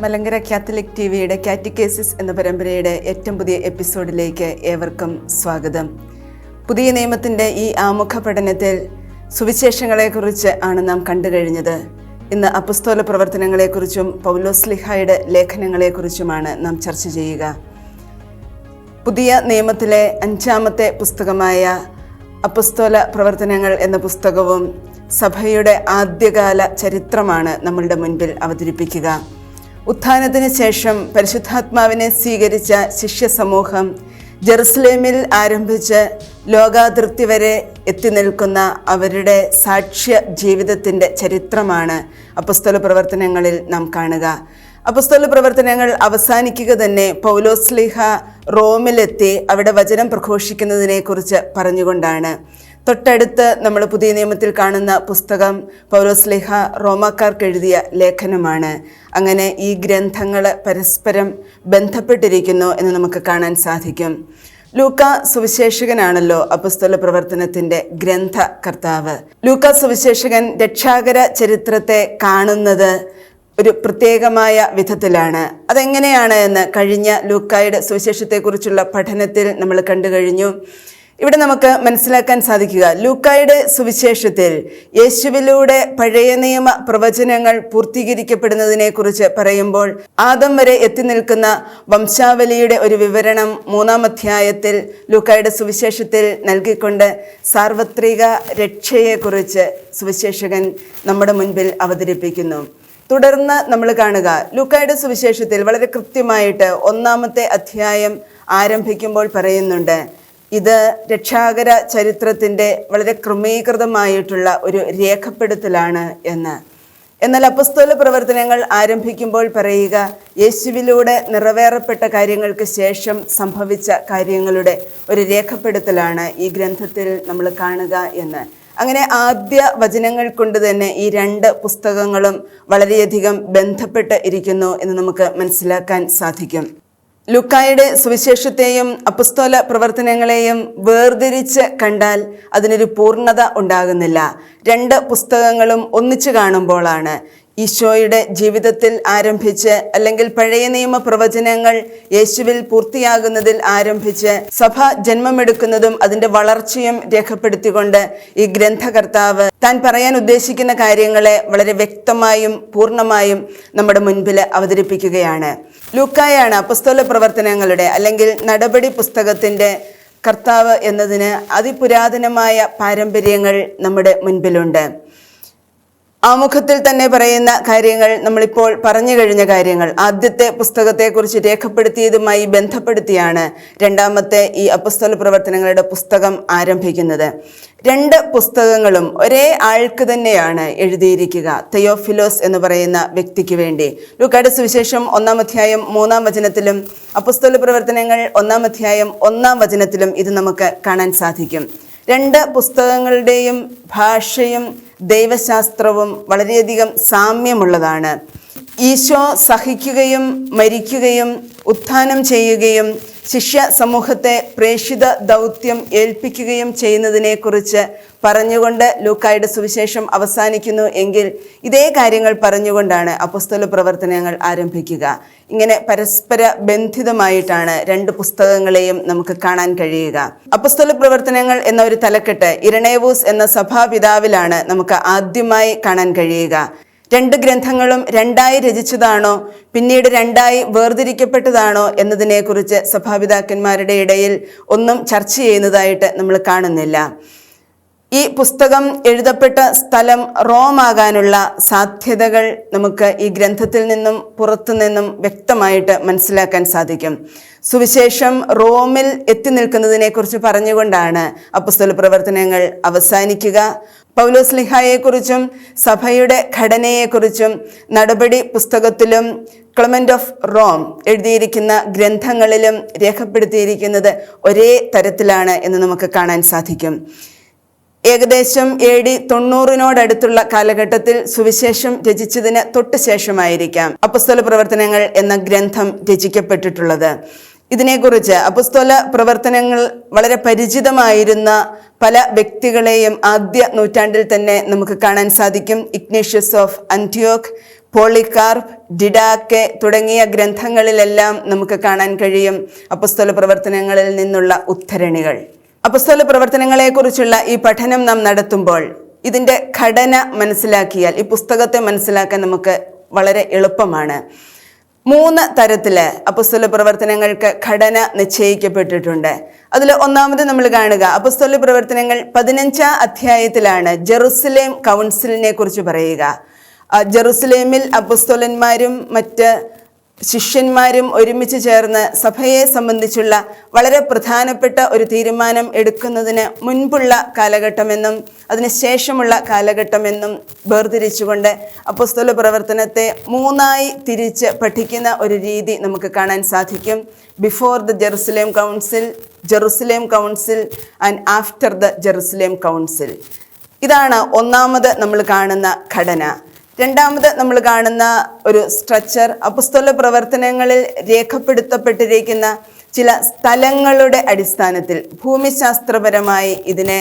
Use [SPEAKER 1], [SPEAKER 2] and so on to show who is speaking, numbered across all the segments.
[SPEAKER 1] Malankara Catholic ടിവിയുടെ കാറ്റിക്കേസിസ് എന്ന പരമ്പരയുടെ ഏറ്റവും പുതിയ എപ്പിസോഡിലേക്ക് ഏവർക്കും സ്വാഗതം. പുതിയ നിയമത്തിൻ്റെ ഈ ആമുഖ പഠനത്തിൽ സുവിശേഷങ്ങളെക്കുറിച്ച് ആണ് നാം കണ്ടു കഴിഞ്ഞത്. ഇന്ന് അപ്പസ്തോല പ്രവർത്തനങ്ങളെക്കുറിച്ചും പൗലോസ്ലിഹായുടെ ലേഖനങ്ങളെക്കുറിച്ചുമാണ് നാം ചർച്ച ചെയ്യുക. പുതിയ നിയമത്തിലെ 5-ാമത്തെ പുസ്തകമായ അപ്പസ്തോല പ്രവർത്തനങ്ങൾ എന്ന പുസ്തകവും സഭയുടെ ആദ്യകാല ചരിത്രമാണ് നമ്മളുടെ മുൻപിൽ അവതരിപ്പിക്കുക. ഉത്ഥാനത്തിന് ശേഷം പരിശുദ്ധാത്മാവിനെ സ്വീകരിച്ച ശിഷ്യ സമൂഹം ജെറുസലേമിൽ ആരംഭിച്ച് ലോകാതിർത്തി വരെ എത്തി നിൽക്കുന്ന അവരുടെ സാക്ഷ്യ ജീവിതത്തിൻ്റെ ചരിത്രമാണ് അപ്പസ്തോല പ്രവർത്തനങ്ങളിൽ നാം കാണുക. അപ്പസ്തോല പ്രവർത്തനങ്ങൾ അവസാനിക്കുക തന്നെ പൗലോസ്ലിഹ റോമിലെത്തി അവിടെ വചനം പ്രഘോഷിക്കുന്നതിനെക്കുറിച്ച് പറഞ്ഞുകൊണ്ടാണ്. തൊട്ടടുത്ത് നമ്മൾ പുതിയ നിയമത്തിൽ കാണുന്ന പുസ്തകം പൗലോസ്ലിഹ റോമാക്കാർക്ക് എഴുതിയ ലേഖനമാണ്. അങ്ങനെ ഈ ഗ്രന്ഥങ്ങൾ പരസ്പരം ബന്ധപ്പെട്ടിരിക്കുന്നു എന്ന് നമുക്ക് കാണാൻ സാധിക്കും. ലൂക്ക സുവിശേഷകനാണല്ലോ അപ്പസ്തോല പ്രവർത്തനത്തിൻ്റെ ഗ്രന്ഥകർത്താവ്. ലൂക്ക സുവിശേഷകൻ രക്ഷാകര ചരിത്രത്തെ കാണുന്നത് ഒരു പ്രത്യേകമായ വിധത്തിലാണ്. അതെങ്ങനെയാണ് എന്ന് കഴിഞ്ഞ ലൂക്കായുടെ സുവിശേഷത്തെക്കുറിച്ചുള്ള പഠനത്തിൽ നമ്മൾ കണ്ടു കഴിഞ്ഞു. ഇവിടെ നമുക്ക് മനസ്സിലാക്കാൻ സാധിക്കുക, ലൂക്കായുടെ സുവിശേഷത്തിൽ യേശുവിലൂടെ പഴയ നിയമ പ്രവചനങ്ങൾ പൂർത്തീകരിക്കപ്പെടുന്നതിനെ കുറിച്ച് പറയുമ്പോൾ ആദം വരെ എത്തി നിൽക്കുന്ന വംശാവലിയുടെ ഒരു വിവരണം 3-ാം അധ്യായത്തിൽ ലൂക്കായുടെ സുവിശേഷത്തിൽ നൽകിക്കൊണ്ട് സാർവത്രിക രക്ഷയെക്കുറിച്ച് സുവിശേഷകൻ നമ്മുടെ മുൻപിൽ അവതരിപ്പിക്കുന്നു. തുടർന്ന് നമ്മൾ കാണുക, ലൂക്കായുടെ സുവിശേഷത്തിൽ വളരെ കൃത്യമായിട്ട് 1-ാമത്തെ അധ്യായം ആരംഭിക്കുമ്പോൾ പറയുന്നുണ്ട്, ഇത് രക്ഷാകര ചരിത്രത്തിൻ്റെ വളരെ ക്രമീകൃതമായിട്ടുള്ള ഒരു രേഖപ്പെടുത്തലാണ് എന്ന്. എന്നാൽ അപ്പസ്തോല പ്രവർത്തനങ്ങൾ ആരംഭിക്കുമ്പോൾ പറയുക, യേശുവിലൂടെ നിറവേറപ്പെട്ട കാര്യങ്ങൾക്ക് ശേഷം സംഭവിച്ച കാര്യങ്ങളുടെ ഒരു രേഖപ്പെടുത്തലാണ് ഈ ഗ്രന്ഥത്തിൽ നമ്മൾ കാണുക എന്ന്. അങ്ങനെ ആദ്യ വചനങ്ങൾ കൊണ്ട് തന്നെ ഈ 2 പുസ്തകങ്ങളും വളരെയധികം ബന്ധപ്പെട്ട് ഇരിക്കുന്നു എന്ന് നമുക്ക് മനസ്സിലാക്കാൻ സാധിക്കും. ലൂക്കായുടെ സുവിശേഷത്തെയും അപ്പസ്തോല പ്രവർത്തനങ്ങളെയും വേർതിരിച്ച് കണ്ടാൽ അതിനൊരു പൂർണ്ണത ഉണ്ടാകുന്നില്ല. 2 പുസ്തകങ്ങളും ഒന്നിച്ചു കാണുമ്പോഴാണ് ഈശോയുടെ ജീവിതത്തിൽ ആരംഭിച്ച് അല്ലെങ്കിൽ പഴയ നിയമ പ്രവചനങ്ങൾ യേശുവിൽ പൂർത്തിയാകുന്നതിൽ ആരംഭിച്ച് സഭ ജന്മമെടുക്കുന്നതും അതിൻ്റെ വളർച്ചയും രേഖപ്പെടുത്തിക്കൊണ്ട് ഈ ഗ്രന്ഥകർത്താവ് താൻ പറയാൻ ഉദ്ദേശിക്കുന്ന കാര്യങ്ങളെ വളരെ വ്യക്തമായും പൂർണ്ണമായും നമ്മുടെ മുൻപിൽ അവതരിപ്പിക്കുകയാണ്. ലൂക്കായാണ് അപ്പസ്തോല പ്രവർത്തനങ്ങളുടെ അല്ലെങ്കിൽ നടപടി പുസ്തകത്തിൻ്റെ കർത്താവ് എന്നതിന് അതിപുരാതനമായ പാരമ്പര്യങ്ങൾ നമ്മുടെ മുൻപിലുണ്ട്. ആമുഖത്തിൽ തന്നെ പറയുന്ന കാര്യങ്ങൾ നമ്മളിപ്പോൾ പറഞ്ഞു കഴിഞ്ഞ കാര്യങ്ങൾ ആദ്യത്തെ പുസ്തകത്തെക്കുറിച്ച് രേഖപ്പെടുത്തിയതുമായി ബന്ധപ്പെടുത്തിയാണ് 2-ാമത്തെ ഈ അപ്പസ്തോല പ്രവർത്തനങ്ങളുടെ പുസ്തകം ആരംഭിക്കുന്നത്. 2 പുസ്തകങ്ങളും ഒരേ ആൾക്ക് തന്നെയാണ് എഴുതിയിരിക്കുക, തെയോഫിലോസ് എന്ന് പറയുന്ന വ്യക്തിക്ക് വേണ്ടി. ലൂക്കായുടെ സുവിശേഷം 1-ാം അധ്യായം 3-ാം വചനത്തിലും അപ്പസ്തോല പ്രവർത്തനങ്ങൾ 1-ാം അധ്യായം 1-ാം വചനത്തിലും ഇത് നമുക്ക് കാണാൻ സാധിക്കും. 2 പുസ്തകങ്ങളുടെയും ഭാഷയും ദൈവശാസ്ത്രവും വളരെയധികം സാമ്യമുള്ളതാണ്. ഈശോ സഹിക്കുകയും മരിക്കുകയും ഉത്ഥാനം ചെയ്യുകയും ശിഷ്യ സമൂഹത്തെ പ്രേക്ഷിത ദൗത്യം ഏൽപ്പിക്കുകയും ചെയ്യുന്നതിനെക്കുറിച്ച് പറഞ്ഞുകൊണ്ട് ലൂക്കായുടെ സുവിശേഷം അവസാനിക്കുന്നു എങ്കിൽ ഇതേ കാര്യങ്ങൾ പറഞ്ഞുകൊണ്ടാണ് അപ്പസ്തോല പ്രവർത്തനങ്ങൾ ആരംഭിക്കുക. ഇങ്ങനെ പരസ്പര ബന്ധിതമായിട്ടാണ് 2 പുസ്തകങ്ങളെയും നമുക്ക് കാണാൻ കഴിയുക. അപ്പസ്തോല പ്രവർത്തനങ്ങൾ എന്ന ഒരു തലക്കെട്ട് ഇരണേവൂസ് എന്ന സഭാപിതാവിലാണ് നമുക്ക് ആദ്യമായി കാണാൻ കഴിയുക. 2 ഗ്രന്ഥങ്ങളും 2ആയി രചിച്ചതാണോ പിന്നീട് 2ആയി വേർതിരിക്കപ്പെട്ടതാണോ എന്നതിനെക്കുറിച്ച് സഭാപിതാക്കന്മാരുടെ ഇടയിൽ ഒന്നും ചർച്ച ചെയ്യുന്നതായിട്ട് നമ്മൾ കാണുന്നില്ല. ഈ പുസ്തകം എഴുതപ്പെട്ട സ്ഥലം റോം ആകാനുള്ള സാധ്യതകൾ നമുക്ക് ഈ ഗ്രന്ഥത്തിൽ നിന്നും പുറത്തു നിന്നും വ്യക്തമായിട്ട് മനസ്സിലാക്കാൻ സാധിക്കും. സുവിശേഷം റോമിൽ എത്തി നിൽക്കുന്നതിനെക്കുറിച്ച് പറഞ്ഞുകൊണ്ടാണ് അപ്പസ്തോല പ്രവർത്തനങ്ങൾ അവസാനിക്കുക. പൗലോസ്ലിഹായെക്കുറിച്ചും സഭയുടെ ഘടനയെക്കുറിച്ചും നടപടി പുസ്തകത്തിലും ക്ലെമന്റ് ഓഫ് റോം എഴുതിയിരിക്കുന്ന ഗ്രന്ഥങ്ങളിലും രേഖപ്പെടുത്തിയിരിക്കുന്നത് ഒരേ തരത്തിലാണ് എന്ന് നമുക്ക് കാണാൻ സാധിക്കും. ഏകദേശം AD 90 കാലഘട്ടത്തിൽ സുവിശേഷം രചിച്ചതിന് തൊട്ട് ശേഷമായിരിക്കാം അപ്പസ്തോല പ്രവർത്തനങ്ങൾ എന്ന ഗ്രന്ഥം രചിക്കപ്പെട്ടിട്ടുള്ളത്. ഇതിനെക്കുറിച്ച് അപ്പസ്തോല പ്രവർത്തനങ്ങൾ വളരെ പരിചിതമായിരുന്ന പല വ്യക്തികളെയും ആദ്യ നൂറ്റാണ്ടിൽ തന്നെ നമുക്ക് കാണാൻ സാധിക്കും. ഇഗ്നേഷ്യസ് ഓഫ് അന്റിയോക്ക്, പോളികാർപ്പ്, ഡിഡാക്കെ തുടങ്ങിയ ഗ്രന്ഥങ്ങളിലെല്ലാം നമുക്ക് കാണാൻ കഴിയും അപ്പസ്തോല പ്രവർത്തനങ്ങളിൽ നിന്നുള്ള ഉദ്ധരണികൾ. അപ്പസ്തോല പ്രവർത്തനങ്ങളെക്കുറിച്ചുള്ള ഈ പഠനം നാം നടത്തുമ്പോൾ ഇതിൻ്റെ ഘടന മനസ്സിലാക്കിയാൽ ഈ പുസ്തകത്തെ മനസ്സിലാക്കാൻ നമുക്ക് വളരെ എളുപ്പമാണ്. 3 തരത്തിൽ അപ്പസ്തോല പ്രവർത്തനങ്ങൾക്ക് ഘടന നിശ്ചയിക്കപ്പെട്ടിട്ടുണ്ട്. അതിൽ ഒന്നാമത് നമ്മൾ കാണുക, അപ്പസ്തോല പ്രവർത്തനങ്ങൾ 15-ാം അധ്യായത്തിലാണ് ജെറുസലേം കൗൺസിലിനെ കുറിച്ച് പറയുക. ജെറുസലേമിൽ അപ്പസ്തോലന്മാരും മറ്റ് ശിഷ്യന്മാരും ഒരുമിച്ച് ചേർന്ന് സഭയെ സംബന്ധിച്ചുള്ള വളരെ പ്രധാനപ്പെട്ട ഒരു തീരുമാനം എടുക്കുന്നതിന് മുൻപുള്ള കാലഘട്ടമെന്നും അതിനുശേഷമുള്ള കാലഘട്ടമെന്നും വേർതിരിച്ചുകൊണ്ട് അപ്പസ്തോല പ്രവർത്തനത്തെ 3ആയി തിരിച്ച് പഠിക്കുന്ന ഒരു രീതി നമുക്ക് കാണാൻ സാധിക്കും. Before the Jerusalem council, Jerusalem council and after the Jerusalem council. ഇതാണ് ഒന്നാമത് നമ്മൾ കാണുന്ന ഘടന. രണ്ടാമത് നമ്മൾ കാണുന്ന ഒരു സ്ട്രക്ചർ, അപ്പസ്തോല പ്രവർത്തനങ്ങളിൽ രേഖപ്പെടുത്തപ്പെട്ടിരിക്കുന്ന ചില സ്ഥലങ്ങളുടെ അടിസ്ഥാനത്തിൽ ഭൂമിശാസ്ത്രപരമായി ഇതിനെ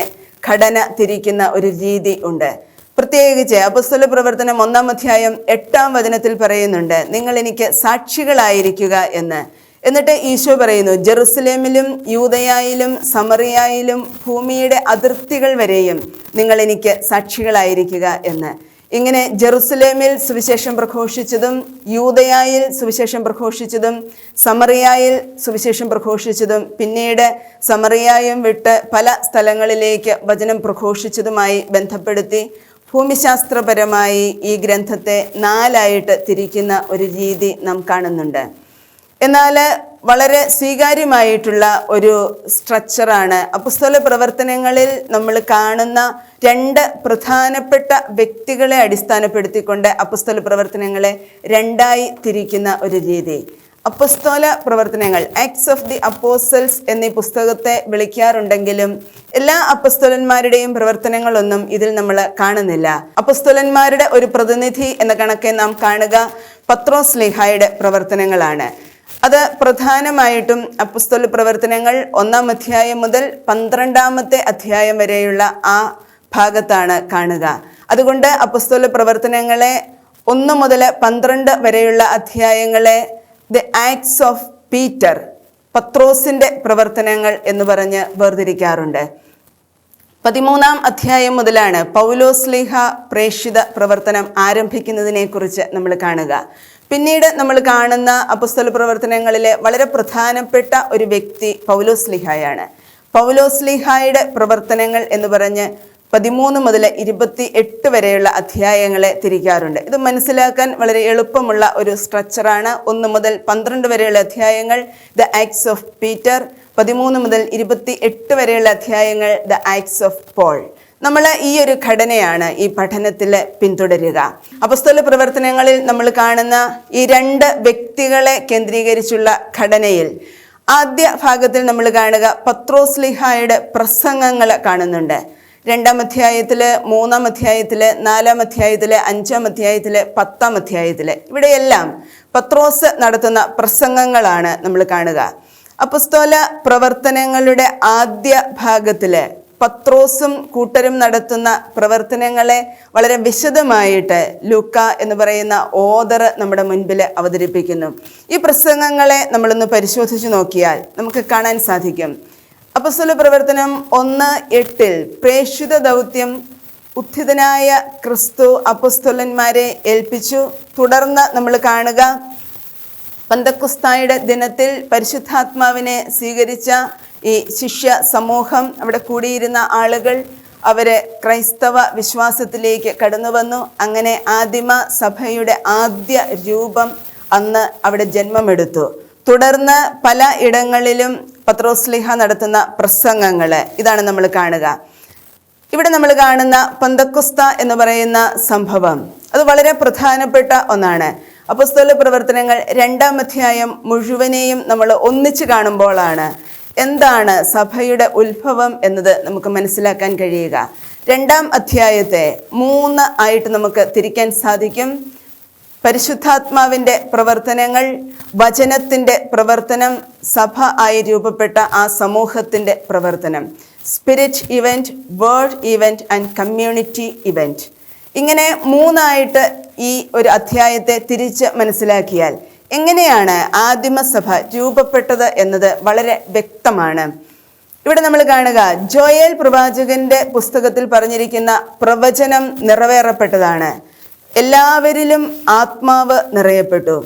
[SPEAKER 1] ഘടന തിരിക്കുന്ന ഒരു രീതി ഉണ്ട്. പ്രത്യേകിച്ച് അപ്പസ്തോല പ്രവർത്തനം 1-ാം അധ്യായം 8-ാം വചനത്തിൽ പറയുന്നുണ്ട്, നിങ്ങൾ എനിക്ക് സാക്ഷികളായിരിക്കുക എന്ന്. എന്നിട്ട് ഈശോ പറയുന്നു, ജെറുസലേമിലും യൂദയായിലും സമറിയായിലും ഭൂമിയുടെ അതിർത്തികൾ വരെയും നിങ്ങൾ എനിക്ക് സാക്ഷികളായിരിക്കുക എന്ന്. ഇങ്ങനെ ജെറുസലേമിൽ സുവിശേഷം പ്രഘോഷിച്ചതും യൂദയായിൽ സുവിശേഷം പ്രഘോഷിച്ചതും സമറിയായിൽ സുവിശേഷം പ്രഘോഷിച്ചതും പിന്നീട് സമറിയായും വിട്ട് പല സ്ഥലങ്ങളിലേക്ക് വചനം പ്രഘോഷിച്ചതുമായി ബന്ധപ്പെടുത്തി ഭൂമിശാസ്ത്രപരമായി ഈ ഗ്രന്ഥത്തെ 4ആയിട്ട് തിരിക്കുന്ന ഒരു രീതി നാം കാണുന്നുണ്ട്. എന്നാൽ വളരെ സ്വീകാര്യമായിട്ടുള്ള ഒരു സ്ട്രക്ചറാണ് അപ്പസ്തോല പ്രവർത്തനങ്ങളിൽ നമ്മൾ കാണുന്ന 2 പ്രധാനപ്പെട്ട വ്യക്തികളെ അടിസ്ഥാനപ്പെടുത്തിക്കൊണ്ട് അപ്പസ്തോല പ്രവർത്തനങ്ങളെ 2ആയി തിരിക്കുന്ന ഒരു രീതി. അപ്പസ്തോല പ്രവർത്തനങ്ങൾ, ആക്ട്സ് ഓഫ് ദി അപ്പോസ്റ്റൽസ് എന്നീ പുസ്തകത്തെ വിളിക്കാറുണ്ടെങ്കിലും എല്ലാ അപ്പസ്തോലന്മാരുടെയും പ്രവർത്തനങ്ങളൊന്നും ഇതിൽ നമ്മൾ കാണുന്നില്ല. അപ്പസ്തോലന്മാരുടെ ഒരു പ്രതിനിധി എന്ന കണക്കെ നാം കാണുക പത്രോസ് ശ്ലീഹായുടെ പ്രവർത്തനങ്ങളാണ്. അത് പ്രധാനമായിട്ടും അപ്പസ്തോല പ്രവർത്തനങ്ങൾ 1-ാം അധ്യായം മുതൽ 12-ാമത്തെ അധ്യായം വരെയുള്ള ആ ഭാഗത്താണ് കാണുക. അതുകൊണ്ട് അപ്പസ്തോല പ്രവർത്തനങ്ങളെ 1 മുതൽ 12 വരെയുള്ള അധ്യായങ്ങളെ ദി ആക്ട്സ് ഓഫ് പീറ്റർ, പത്രോസിന്റെ പ്രവർത്തനങ്ങൾ എന്ന് പറഞ്ഞ് വേർതിരിക്കാറുണ്ട്. 13-ാം അധ്യായം മുതലാണ് പൗലോസ് ശ്ലീഹ പ്രേക്ഷിത പ്രവർത്തനം ആരംഭിക്കുന്നതിനെ കുറിച്ച് നമ്മൾ കാണുക. പിന്നീട് നമ്മൾ കാണുന്ന അപ്പസ്തോല പ്രവർത്തനങ്ങളിലെ വളരെ പ്രധാനപ്പെട്ട ഒരു വ്യക്തി പൗലോസ് ശ്ലീഹായാണ്. പൗലോസ് ശ്ലീഹായുടെ പ്രവർത്തനങ്ങൾ എന്ന് പറഞ്ഞ് 13 മുതൽ 28 വരെയുള്ള അധ്യായങ്ങളെ തിരിക്കാറുണ്ട്. ഇത് മനസ്സിലാക്കാൻ വളരെ എളുപ്പമുള്ള ഒരു സ്ട്രക്ചറാണ്. 1 മുതൽ 12 വരെയുള്ള അധ്യായങ്ങൾ ദ ആക്ട്സ് ഓഫ് പീറ്റർ, 13 മുതൽ 28 വരെയുള്ള അധ്യായങ്ങൾ ദ ആക്ട്സ് ഓഫ് പോൾ. നമ്മൾ ഈ ഒരു ഘടനയാണ് ഈ പഠനത്തിൽ പിന്തുടരുക. അപ്പസ്തോല പ്രവർത്തനങ്ങളിൽ നമ്മൾ കാണുന്ന ഈ 2 വ്യക്തികളെ കേന്ദ്രീകരിച്ചുള്ള ഘടനയിൽ ആദ്യ ഭാഗത്തിൽ നമ്മൾ കാണുക പത്രോസ് ശ്ലീഹായുടെ പ്രസംഗങ്ങൾ കാണുന്നുണ്ട്. 2-ാം അധ്യായത്തിൽ, 3-ാം അധ്യായത്തിൽ, 4-ാം അധ്യായത്തിൽ, 5-ാം അധ്യായത്തിൽ, 10-ാം അധ്യായത്തിൽ ഇവിടെയെല്ലാം പത്രോസ് നടത്തുന്ന പ്രസംഗങ്ങളാണ് നമ്മൾ കാണുക. അപ്പസ്തോല പ്രവർത്തനങ്ങളുടെ ആദ്യ ഭാഗത്തിൽ പത്രോസും കൂട്ടരും നടത്തുന്ന പ്രവർത്തനങ്ങളെ വളരെ വിശദമായിട്ട് ലൂക്ക എന്ന് പറയുന്ന ഓഥർ നമ്മുടെ മുൻപിൽ അവതരിപ്പിക്കുന്നു. ഈ പ്രസംഗങ്ങളെ നമ്മളൊന്ന് പരിശോധിച്ച് നോക്കിയാൽ നമുക്ക് കാണാൻ സാധിക്കും. അപ്പസ്തോല പ്രവർത്തനം 1:8 പ്രേക്ഷിത ദൗത്യം ഉത്ഥിതനായ ക്രിസ്തു അപ്പസ്തോലന്മാരെ ഏൽപ്പിച്ചു. തുടർന്ന് നമ്മൾ കാണുക പന്തക്കുസ്തായുടെ ദിനത്തിൽ പരിശുദ്ധാത്മാവിനെ സ്വീകരിച്ച ഈ ശിഷ്യ സമൂഹം, അവിടെ കൂടിയിരുന്ന ആളുകൾ, അവരെ ക്രൈസ്തവ വിശ്വാസത്തിലേക്ക് കടന്നു വന്നു. അങ്ങനെ ആദിമ സഭയുടെ ആദ്യ രൂപം അന്ന് അവിടെ ജന്മമെടുത്തു. തുടർന്ന് പല ഇടങ്ങളിലും പത്രോസ് ശ്ലീഹ നടത്തുന്ന പ്രസംഗങ്ങൾ ഇതാണ് നമ്മൾ കാണുക. ഇവിടെ നമ്മൾ കാണുന്ന പന്തക്കുസ്ത എന്ന് പറയുന്ന സംഭവം അത് വളരെ പ്രധാനപ്പെട്ട ഒന്നാണ്. അപ്പസ്തോല പ്രവർത്തനങ്ങൾ 2-ാം അധ്യായം മുഴുവനെയും നമ്മൾ ഒന്നിച്ച് കാണുമ്പോഴാണ് എന്താണ് സഭയുടെ ഉത്ഭവം എന്നത് നമുക്ക് മനസ്സിലാക്കാൻ കഴിയുക. 2-ാം അധ്യായത്തെ 3 ആയിട്ട് നമുക്ക് തിരിക്കാൻ സാധിക്കും. പരിശുദ്ധാത്മാവിൻ്റെ പ്രവർത്തനങ്ങൾ, വചനത്തിൻ്റെ പ്രവർത്തനം, സഭ ആയി രൂപപ്പെട്ട ആ സമൂഹത്തിൻ്റെ പ്രവർത്തനം, spirit event, word event and community event. ഇങ്ങനെ 3 ആയിട്ട് ഈ ഒരു അധ്യായത്തെ തിരിച്ച് മനസ്സിലാക്കിയാൽ എങ്ങനെയാണ് ആദിമസഭ രൂപപ്പെട്ടത് എന്നത് വളരെ വ്യക്തമാണ്. ഇവിടെ നമ്മൾ കാണുക, ജോയേൽ പ്രവാചകന്റെ പുസ്തകത്തിൽ പറഞ്ഞിരിക്കുന്ന പ്രവചനം നിറവേറപ്പെട്ടതാണ്. എല്ലാവരിലും ആത്മാവ് നിറയപ്പെട്ടു.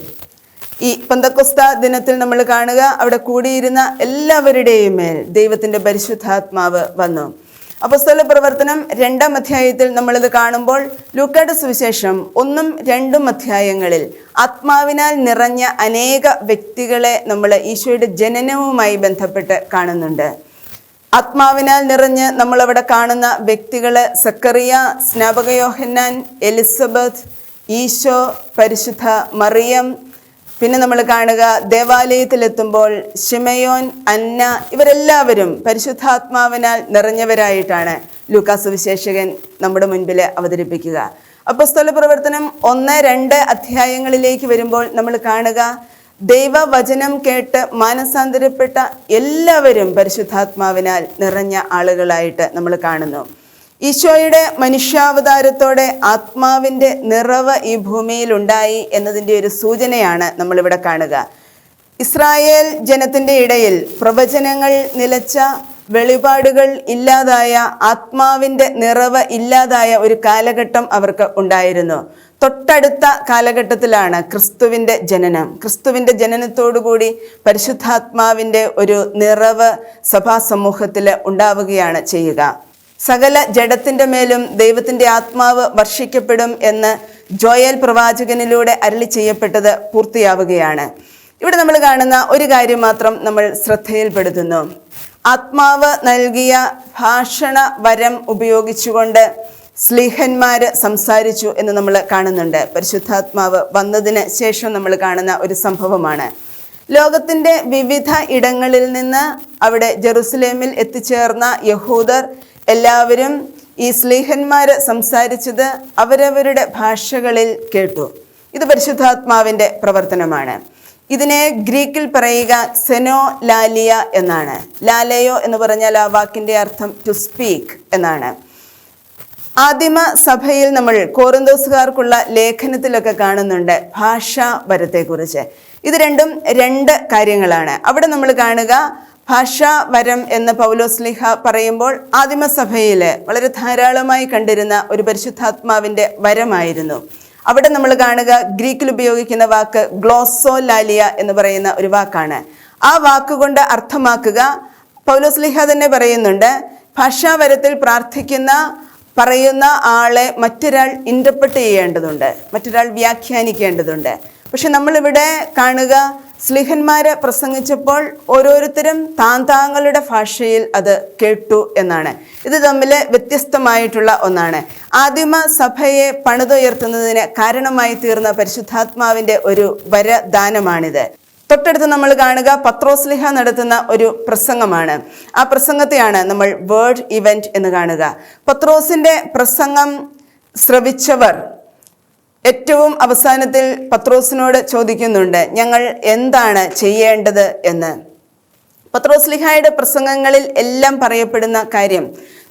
[SPEAKER 1] ഈ പെന്തക്കോസ്ത ദിനത്തിൽ നമ്മൾ കാണുക, അവിടെ കൂടിയിരുന്ന എല്ലാവരുടെയും മേൽ ദൈവത്തിന്റെ പരിശുദ്ധാത്മാവ് വന്നു. അപ്പോസ്തല പ്രവർത്തനം 2-ാം അധ്യായത്തിൽ നമ്മളിത് കാണുമ്പോൾ ലൂക്കായുടെ സുവിശേഷം 1-2 അധ്യായങ്ങളിൽ ആത്മാവിനാൽ നിറഞ്ഞ അനേക വ്യക്തികളെ നമ്മൾ ഈശോയുടെ ജനനവുമായി ബന്ധപ്പെട്ട് കാണുന്നുണ്ട്. ആത്മാവിനാൽ നിറഞ്ഞ് നമ്മളവിടെ കാണുന്ന വ്യക്തികള് സക്കറിയ, സ്നാപക യോഹന്നാൻ, എലിസബത്ത്, ഈശോ, പരിശുദ്ധ മറിയം. പിന്നെ നമ്മൾ കാണുക, ദേവാലയത്തിലെത്തുമ്പോൾ ശിമയോൻ, അന്ന, ഇവരെല്ലാവരും പരിശുദ്ധാത്മാവിനാൽ നിറഞ്ഞവരായിട്ടാണ് ലൂക്കാ സുവിശേഷകൻ നമ്മുടെ മുൻപിൽ അവതരിപ്പിക്കുക. അപ്പോസ്തല പ്രവർത്തനം 1-2 അധ്യായങ്ങളിലേക്ക് വരുമ്പോൾ നമ്മൾ കാണുക, ദൈവവചനം കേട്ട് മാനസാന്തരപ്പെട്ട എല്ലാവരും പരിശുദ്ധാത്മാവിനാൽ നിറഞ്ഞ ആളുകളായിട്ട് നമ്മൾ കാണുന്നു. ഈശോയുടെ മനുഷ്യാവതാരത്തോടെ ആത്മാവിൻ്റെ നിറവ് ഈ ഭൂമിയിൽ ഉണ്ടായി എന്നതിൻ്റെ ഒരു സൂചനയാണ് നമ്മളിവിടെ കാണുക. ഇസ്രായേൽ ജനത്തിൻ്റെ ഇടയിൽ പ്രവചനങ്ങൾ നിലച്ച, വെളിപാടുകൾ ഇല്ലാതായ, ആത്മാവിൻ്റെ നിറവ് ഇല്ലാതായ ഒരു കാലഘട്ടം അവർക്ക് ഉണ്ടായിരുന്നു. തൊട്ടടുത്ത കാലഘട്ടത്തിലാണ് ക്രിസ്തുവിൻ്റെ ജനനം. ക്രിസ്തുവിൻ്റെ ജനനത്തോടുകൂടി പരിശുദ്ധാത്മാവിൻ്റെ ഒരു നിറവ് സഭാസമൂഹത്തിൽ ഉണ്ടാവുകയാണ് ചെയ്യുക. സകല ജഡത്തിൻ്റെ മേലും ദൈവത്തിൻ്റെ ആത്മാവ് വർഷിക്കപ്പെടും എന്ന് ജോയേൽ പ്രവാചകനിലൂടെ അരുളി ചെയ്യപ്പെട്ടത് പൂർത്തിയാവുകയാണ്. ഇവിടെ നമ്മൾ കാണുന്ന ഒരു കാര്യം മാത്രം നമ്മൾ ശ്രദ്ധയിൽപ്പെടുത്തുന്നു. ആത്മാവ് നൽകിയ ഭാഷണ വരം ഉപയോഗിച്ചുകൊണ്ട് സ്ലീഹന്മാര് സംസാരിച്ചു എന്ന് നമ്മൾ കാണുന്നുണ്ട്. പരിശുദ്ധാത്മാവ് വന്നതിന് ശേഷം നമ്മൾ കാണുന്ന ഒരു സംഭവമാണ്. ലോകത്തിൻ്റെ വിവിധ ഇടങ്ങളിൽ നിന്ന് അവിടെ ജെറുസലേമിൽ എത്തിച്ചേർന്ന യഹൂദർ എല്ലാവരും ഈ സ്ലീഹന്മാര് സംസാരിച്ചത് അവരവരുടെ ഭാഷകളിൽ കേട്ടു. ഇത് പരിശുദ്ധാത്മാവിൻ്റെ പ്രവർത്തനമാണ്. ഇതിനെ ഗ്രീക്കിൽ പറയുക സെനോ ലാലിയ എന്നാണ്. ലാലയോ എന്ന് പറഞ്ഞാൽ ആ വാക്കിൻ്റെ അർത്ഥം ടു സ്പീക്ക് എന്നാണ്. ആദിമ സഭയിൽ നമ്മൾ കോറിന്തോസുകാർക്കുള്ള ലേഖനത്തിലൊക്കെ കാണുന്നുണ്ട് ഭാഷാ വരത്തെക്കുറിച്ച്. ഇത് രണ്ടും 2 കാര്യങ്ങളാണ്. അവിടെ നമ്മൾ കാണുക, ഭാഷാ വരം എന്ന് പൗലോസ്ലീഹ പറയുമ്പോൾ ആദിമസഭയിൽ വളരെ ധാരാളമായി കണ്ടിരുന്ന ഒരു പരിശുദ്ധാത്മാവിൻ്റെ വരമായിരുന്നു. അവിടെ നമ്മൾ കാണുക, ഗ്രീക്കിൽ ഉപയോഗിക്കുന്ന വാക്ക് ഗ്ലോസോലാലിയ എന്ന് പറയുന്ന ഒരു വാക്കാണ്. ആ വാക്കുകൊണ്ട് അർത്ഥമാക്കുക, പൗലോസ്ലീഹ തന്നെ പറയുന്നുണ്ട്, ഭാഷാവരത്തിൽ പറയുന്ന ആളെ മറ്റൊരാൾ ഇൻ്റർപ്രറ്റ് ചെയ്യേണ്ടതുണ്ട്, മറ്റൊരാൾ വ്യാഖ്യാനിക്കേണ്ടതുണ്ട്. പക്ഷെ നമ്മളിവിടെ കാണുക, സ്ലീഹന്മാര് പ്രസംഗിച്ചപ്പോൾ ഓരോരുത്തരും താങ്കളുടെ ഭാഷയിൽ അത് കേട്ടു എന്നാണ്. ഇത് തമ്മിൽ വ്യത്യസ്തമായിട്ടുള്ള ഒന്നാണ്. ആദിമ സഭയെ പണിതുയർത്തുന്നതിന് കാരണമായി തീർന്ന പരിശുദ്ധാത്മാവിൻ്റെ ഒരു വരദാനമാണിത്. തൊട്ടടുത്ത് നമ്മൾ കാണുക, പത്രോസ്ലീഹ നടത്തുന്ന ഒരു പ്രസംഗമാണ്. ആ പ്രസംഗത്തെയാണ് നമ്മൾ വേർഡ് ഇവന്റ് എന്ന് കാണുക. പത്രോസിന്റെ പ്രസംഗം ശ്രവിച്ചവർ ഏറ്റവും അവസാനത്തിൽ പത്രോസിനോട് ചോദിക്കുന്നുണ്ട്, ഞങ്ങൾ എന്താണ് ചെയ്യേണ്ടത് എന്ന്. പത്രോസ്ലീഹായുടെ പ്രസംഗങ്ങളിൽ എല്ലാം പറയപ്പെടുന്ന കാര്യം,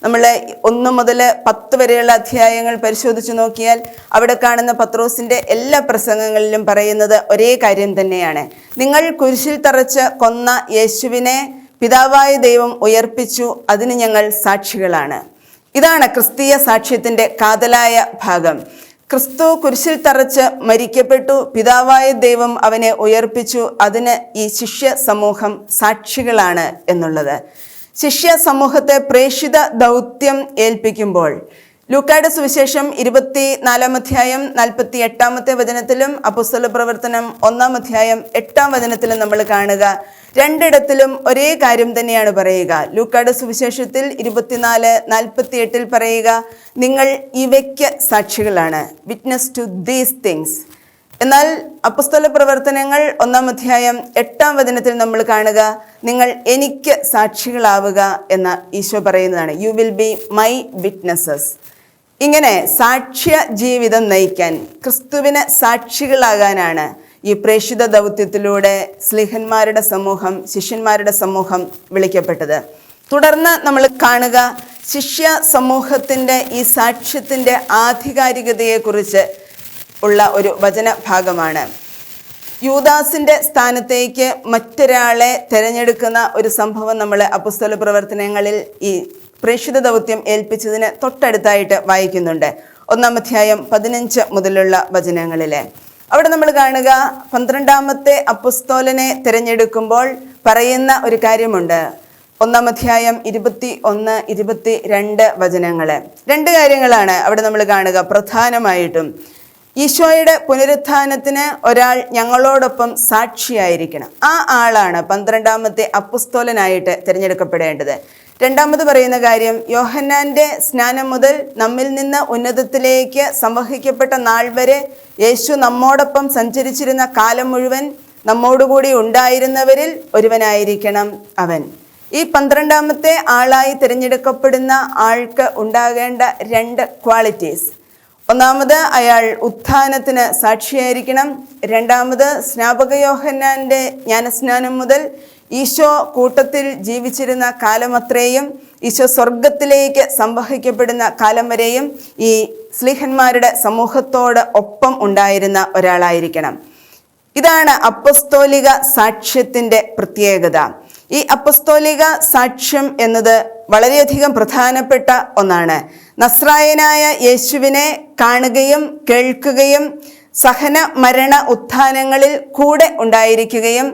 [SPEAKER 1] നമ്മൾ 1 മുതൽ 10 വരെയുള്ള അധ്യായങ്ങൾ പരിശോധിച്ച് നോക്കിയാൽ അവിടെ കാണുന്ന പത്രോസിൻ്റെ എല്ലാ പ്രസംഗങ്ങളിലും പറയുന്നത് ഒരേ കാര്യം തന്നെയാണ്. നിങ്ങൾ കുരിശിൽ തറച്ച് കൊന്ന യേശുവിനെ പിതാവായ ദൈവം ഉയർപ്പിച്ചു, അതിന് ഞങ്ങൾ സാക്ഷികളാണ്. ഇതാണ് ക്രിസ്തീയ സാക്ഷ്യത്തിൻ്റെ കാതലായ ഭാഗം. ക്രിസ്തു കുരിശിൽ തറച്ച് മരിക്കപ്പെട്ടു, പിതാവായ ദൈവം അവനെ ഉയർപ്പിച്ചു, അതിന് ഈ ശിഷ്യ സമൂഹം സാക്ഷികളാണ് എന്നുള്ളത്. ശിഷ്യ സമൂഹത്തെ പ്രേക്ഷിത ദൗത്യം ഏൽപ്പിക്കുമ്പോൾ ലൂക്കായുടെ സുവിശേഷം 24-ാം അധ്യായം 48-ാമത്തെ വചനത്തിലും അപ്പോസ്തല പ്രവർത്തനം 1-ാം അധ്യായം 8-ാം വചനത്തിലും നമ്മൾ കാണുക, 2 ഒരേ കാര്യം തന്നെയാണ് പറയുക. ലൂക്കായുടെ സുവിശേഷത്തിൽ 24:48 പറയുക, നിങ്ങൾ ഇവയ്ക്ക് സാക്ഷികളാണ്, വിറ്റ്നസ് ടു ദീസ് തിങ്സ്. എന്നാൽ അപ്പോസ്തല പ്രവർത്തനങ്ങൾ 1-ാം അധ്യായം 8-ാം വചനത്തിൽ നമ്മൾ കാണുക, നിങ്ങൾ എനിക്ക് സാക്ഷികളാവുക എന്ന ഈശോ പറയുന്നതാണ്. You will be my witnesses. ഇങ്ങനെ സാക്ഷ്യ ജീവിതം നയിക്കാൻ, ക്രിസ്തുവിന് സാക്ഷികളാകാനാണ് ഈ പ്രേക്ഷിത ദൗത്യത്തിലൂടെ സ്ലീഹന്മാരുടെ സമൂഹം, ശിഷ്യന്മാരുടെ സമൂഹം വിളിക്കപ്പെട്ടത്. തുടർന്ന് നമ്മൾ കാണുക, ശിഷ്യ സമൂഹത്തിൻ്റെ ഈ സാക്ഷ്യത്തിൻ്റെ ആധികാരികതയെക്കുറിച്ച് ഉള്ള ഒരു വചന ഭാഗമാണ്. യൂദാസിന്റെ സ്ഥാനത്തേക്ക് മറ്റൊരാളെ തിരഞ്ഞെടുക്കുന്ന ഒരു സംഭവം നമ്മൾ അപ്പോസ്തല പ്രവർത്തനങ്ങളിൽ ഈ പ്രേക്ഷിത ദൗത്യം ഏൽപ്പിച്ചതിന് തൊട്ടടുത്തായിട്ട് വായിക്കുന്നുണ്ട്. 1-ാം അധ്യായം 15 മുതലുള്ള വചനങ്ങളിലെ അവിടെ നമ്മൾ കാണുക, 12-ാമത്തെ അപ്പോസ്തലനെ തിരഞ്ഞെടുക്കുമ്പോൾ പറയുന്ന ഒരു കാര്യമുണ്ട്. 1-ാം അധ്യായം 21, 22 വചനങ്ങള്. 2 കാര്യങ്ങളാണ് അവിടെ നമ്മൾ കാണുക. പ്രധാനമായിട്ടും ഈശോയുടെ പുനരുത്ഥാനത്തിന് ഒരാൾ ഞങ്ങളോടൊപ്പം സാക്ഷിയായിരിക്കണം. ആ ആളാണ് 12-ാമത്തെ അപ്പോസ്തലനായിട്ട് തിരഞ്ഞെടുക്കപ്പെടേണ്ടത്. 2ാമത് പറയുന്ന കാര്യം, യോഹന്നാന്റെ സ്നാനം മുതൽ നമ്മിൽ നിന്ന് ഉന്നതത്തിലേക്ക് സംവഹിക്കപ്പെട്ട നാൾ വരെ യേശു നമ്മോടൊപ്പം സഞ്ചരിച്ചിരുന്ന കാലം മുഴുവൻ നമ്മോടുകൂടി ഉണ്ടായിരുന്നവരിൽ ഒരുവനായിരിക്കണം അവൻ. ഈ 12ാമത്തെ ആളായി തിരഞ്ഞെടുക്കപ്പെടുന്ന ആൾക്ക് ഉണ്ടാകേണ്ട 2 ക്വാളിറ്റീസ്. 1-ാമത് അയാൾ ഉത്ഥാനത്തിന് സാക്ഷിയായിരിക്കണം. 2ാമത് സ്നാപക യോഹന്നാന്റെ ജ്ഞാനസ്നാനം മുതൽ ഈശോ കൂട്ടത്തിൽ ജീവിച്ചിരുന്ന കാലമത്രയും ഈശോ സ്വർഗത്തിലേക്ക് സംവഹിക്കപ്പെടുന്ന കാലം വരെയും ഈ സ്ലീഹന്മാരുടെ സമൂഹത്തോട് ഒപ്പം ഉണ്ടായിരുന്ന ഒരാളായിരിക്കണം. ഇതാണ് അപ്പസ്തോലിക സാക്ഷ്യത്തിന്റെ പ്രത്യേകത. ഈ അപ്പസ്തോലിക സാക്ഷ്യം എന്നത് വളരെയധികം പ്രധാനപ്പെട്ട ഒന്നാണ്. നസ്രായനായ യേശുവിനെ കാണുകയും കേൾക്കുകയും സഹന മരണ ഉത്ഥാനങ്ങളിൽ കൂടെ ഉണ്ടായിരിക്കുകയും